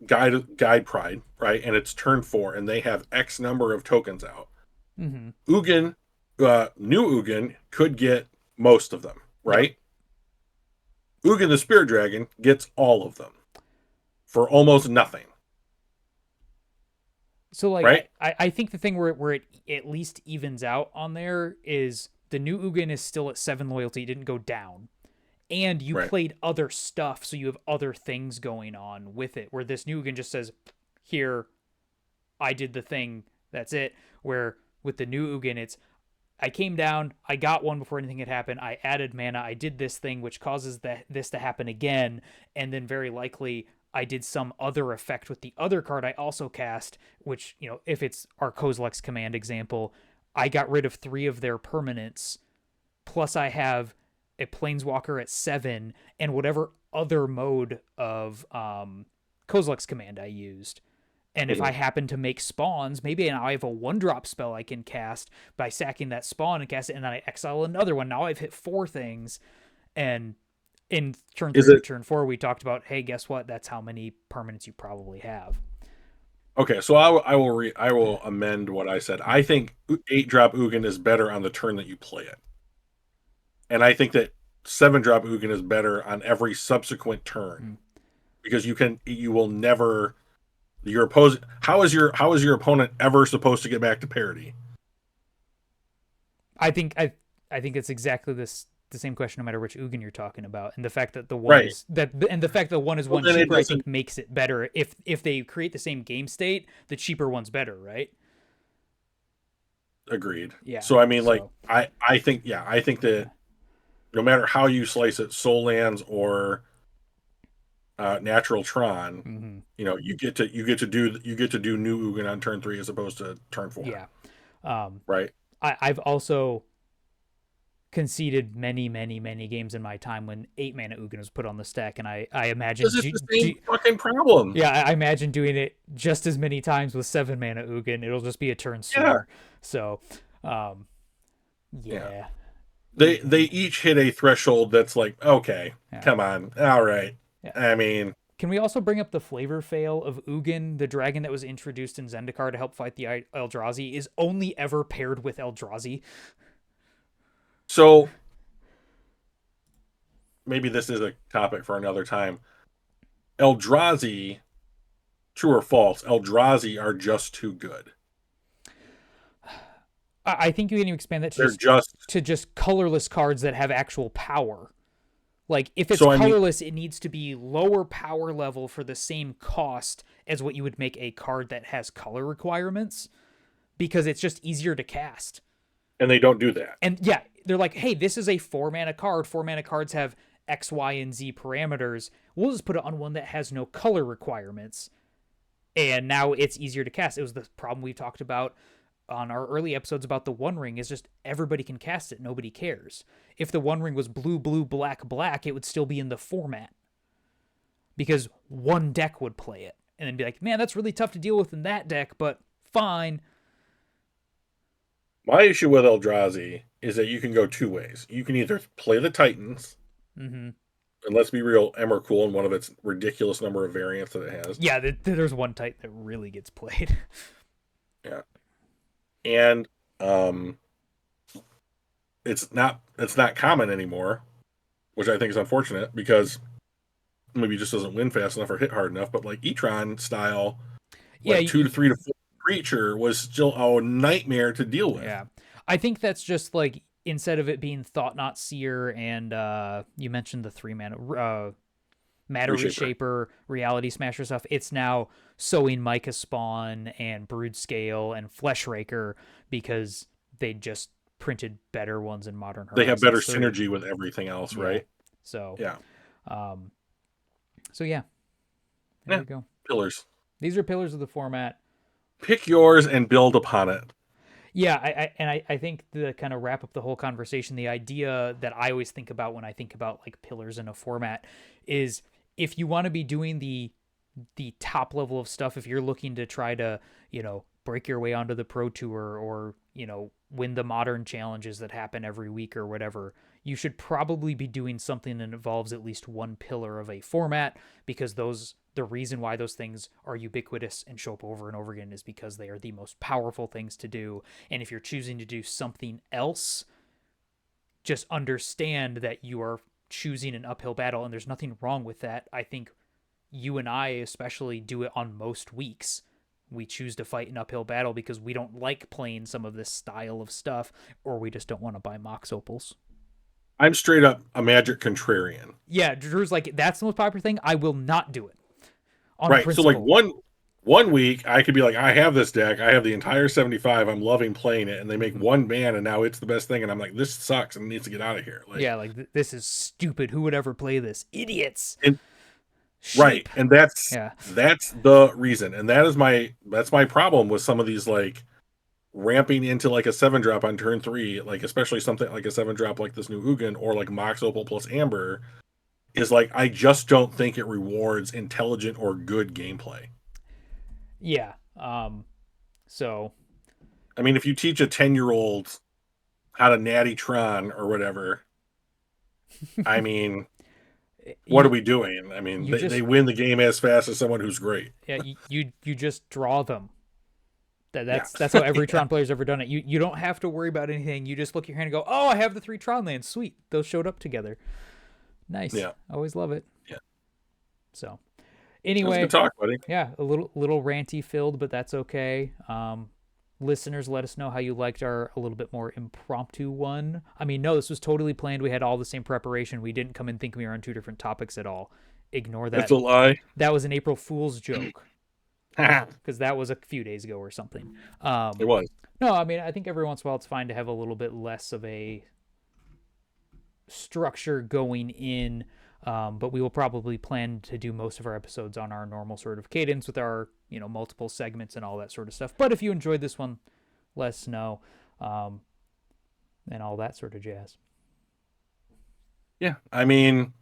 Guide Pride, right, and it's turn 4, and they have X number of tokens out, Mm-hmm. Ugin, new Ugin could get most of them, Yep. right? Ugin the Spirit Dragon gets all of them for almost nothing, So like right? I think the thing where it at least evens out on there is the new Ugin is still at 7 loyalty, it didn't go down. And you Right. played other stuff, so you have other things going on with it. Where this new Ugin just says, "Here, I did the thing. That's it." Where with the new Ugin, it's I came down, I got one before anything had happened. I added mana, I did this thing, which causes this to happen again, and then very likely I did some other effect with the other card I also cast, which if it's our Kozilek's command example, I got rid of 3 of their permanents. Plus, I have a Planeswalker at 7 and whatever other mode of Kozilek's command I used. And if I Mhm. happen to make spawns, maybe now I have a 1-drop spell I can cast by sacking that spawn and cast it, and then I exile another one. Now I've hit 4 things. And in turn Is 3 or it turn 4, we talked about, hey, guess what? That's how many permanents you probably have. okay? So I will amend what I said. I think 8-drop Ugin is better on the turn that you play it, and I think that 7-drop Ugin is better on every subsequent turn Mm. because you will never your opposing. How is your opponent ever supposed to get back to parity? I think it's exactly the same question no matter which Ugin you're talking about, and the fact that Right. the fact that one is Well, one then it cheaper, I doesn't. think makes it better. If they create the same game state, the cheaper one's better, right? Agreed. Yeah. So I mean, like, So I think, yeah, I think that no matter how you slice it, Soul Lands or Natural Tron, mm-hmm. you get to do new Ugin on turn 3 as opposed to turn 4, Yeah. Um, right? I've also conceded many games in my time when 8 mana Ugin was put on the stack, and I imagine Because it's the same fucking problem. yeah, I imagine doing it just as many times with 7 mana Ugin. It'll just be a turn Yeah, sooner. So, um, yeah. yeah, They Ugin. each hit a threshold that's like, okay, Yeah, come on, all right. yeah. I mean, Can we also bring up the flavor fail of Ugin, the dragon that was introduced in Zendikar to help fight the Eldrazi, is only ever paired with Eldrazi? so maybe this is a topic for another time. Eldrazi, true or false? Eldrazi are just too good. I think you can expand that They're just to just colorless cards that have actual power. Like if it's so. I mean, colorless, it needs to be lower power level for the same cost as what you would make a card that has color requirements because it's just easier to cast. and they don't do that. And yeah, they're like, hey, this is a 4 mana card. 4 mana cards have X, Y, and Z parameters. We'll just put it on one that has no color requirements. And now it's easier to cast. It was the problem we talked about on our early episodes about the One Ring is just everybody can cast it. Nobody cares. If the One Ring was blue, blue, black, black, it would still be in the format because one deck would play it and then be like, man, that's really tough to deal with in that deck, but fine. My issue with Eldrazi is that you can go two ways. You can either play the Titans, Mm-hmm. and let's be real, Emrakul in one of its ridiculous number of variants that it has. Yeah, there's one type that really gets played. Yeah, and um, it's not common anymore, which I think is unfortunate because maybe it just doesn't win fast enough or hit hard enough. But like Etron style, Yeah, like 2 to 3 to 4 creature was still a nightmare to deal with. yeah. I think that's just like instead of it being Thought Not Seer and you mentioned the 3 mana Matter Reshaper. Reshaper, Reality Smasher stuff, it's now Sowing Micah Spawn and Brood Scale and Flesh Raker because they just printed better ones in Modern They have better Horizons 3. synergy with everything else, Yeah. right? So, Yeah. um, so yeah, There Yeah, you go. pillars. These are pillars of the format. Pick yours and build upon it. Yeah, I think to kind of wrap up the whole conversation, the idea that I always think about when I think about like pillars in a format is if you want to be doing the top level of stuff, if you're looking to try to, break your way onto the pro tour or, win the modern challenges that happen every week or whatever, you should probably be doing something that involves at least one pillar of a format because the reason why those things are ubiquitous and show up over and over again is because they are the most powerful things to do. And if you're choosing to do something else, just understand that you are choosing an uphill battle and there's nothing wrong with that. I think you and I especially do it on most weeks. We choose to fight an uphill battle because we don't like playing some of this style of stuff, or we just don't want to buy Mox Opals. I'm straight up a Magic contrarian. Yeah, Drew's like, that's the most popular thing. I will not do it on Right. So like principle. one week I could be like, I have this deck, I have the entire 75, I'm loving playing it, and they make Mhm. one ban and now it's the best thing, and I'm like, this sucks and it needs to get out of here. Like, Yeah, like this is stupid. Who would ever play this? Idiots. and right. Sheep. And that's Yeah. that's the reason. And that's my problem with some of these like ramping into like a 7-drop on turn 3, like especially something like a 7-drop like this new Ugin or like Mox Opal plus Amber, is like I just don't think it rewards intelligent or good gameplay. Yeah. So I mean, if you teach a 10-year-old how to natty Tron or whatever, I mean, what are you we doing? I mean, you they just win the game as fast as someone who's great. yeah, you just draw them. Yeah. That's how every Yeah. Tron player's ever done it. You don't have to worry about anything. You just look at your hand and go, "Oh, I have the 3 Tron lands. Sweet. Those showed up together. Nice. Yeah. Always love it." Yeah. So, That was a good anyway, talk, buddy. yeah, a little ranty filled, but that's okay. Listeners, let us know how you liked our a little bit more impromptu one. I mean, no, this was totally planned. We had all the same preparation. We didn't come in thinking we were on two different topics at all. Ignore That's that. a lie. That was an April Fool's joke It because that was a few days ago or something. was. No, I mean, I think every once in a while it's fine to have a little bit less of a structure going in. But we will probably plan to do most of our episodes on our normal sort of cadence with our, multiple segments and all that sort of stuff. But if you enjoyed this one, let us know, and all that sort of jazz. Yeah. I mean,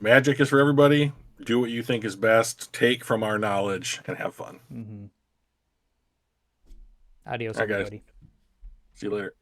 magic is for everybody. Do what you think is best. Take from our knowledge and have fun. Mm-hmm. Adios, All right, guys. everybody. See you later.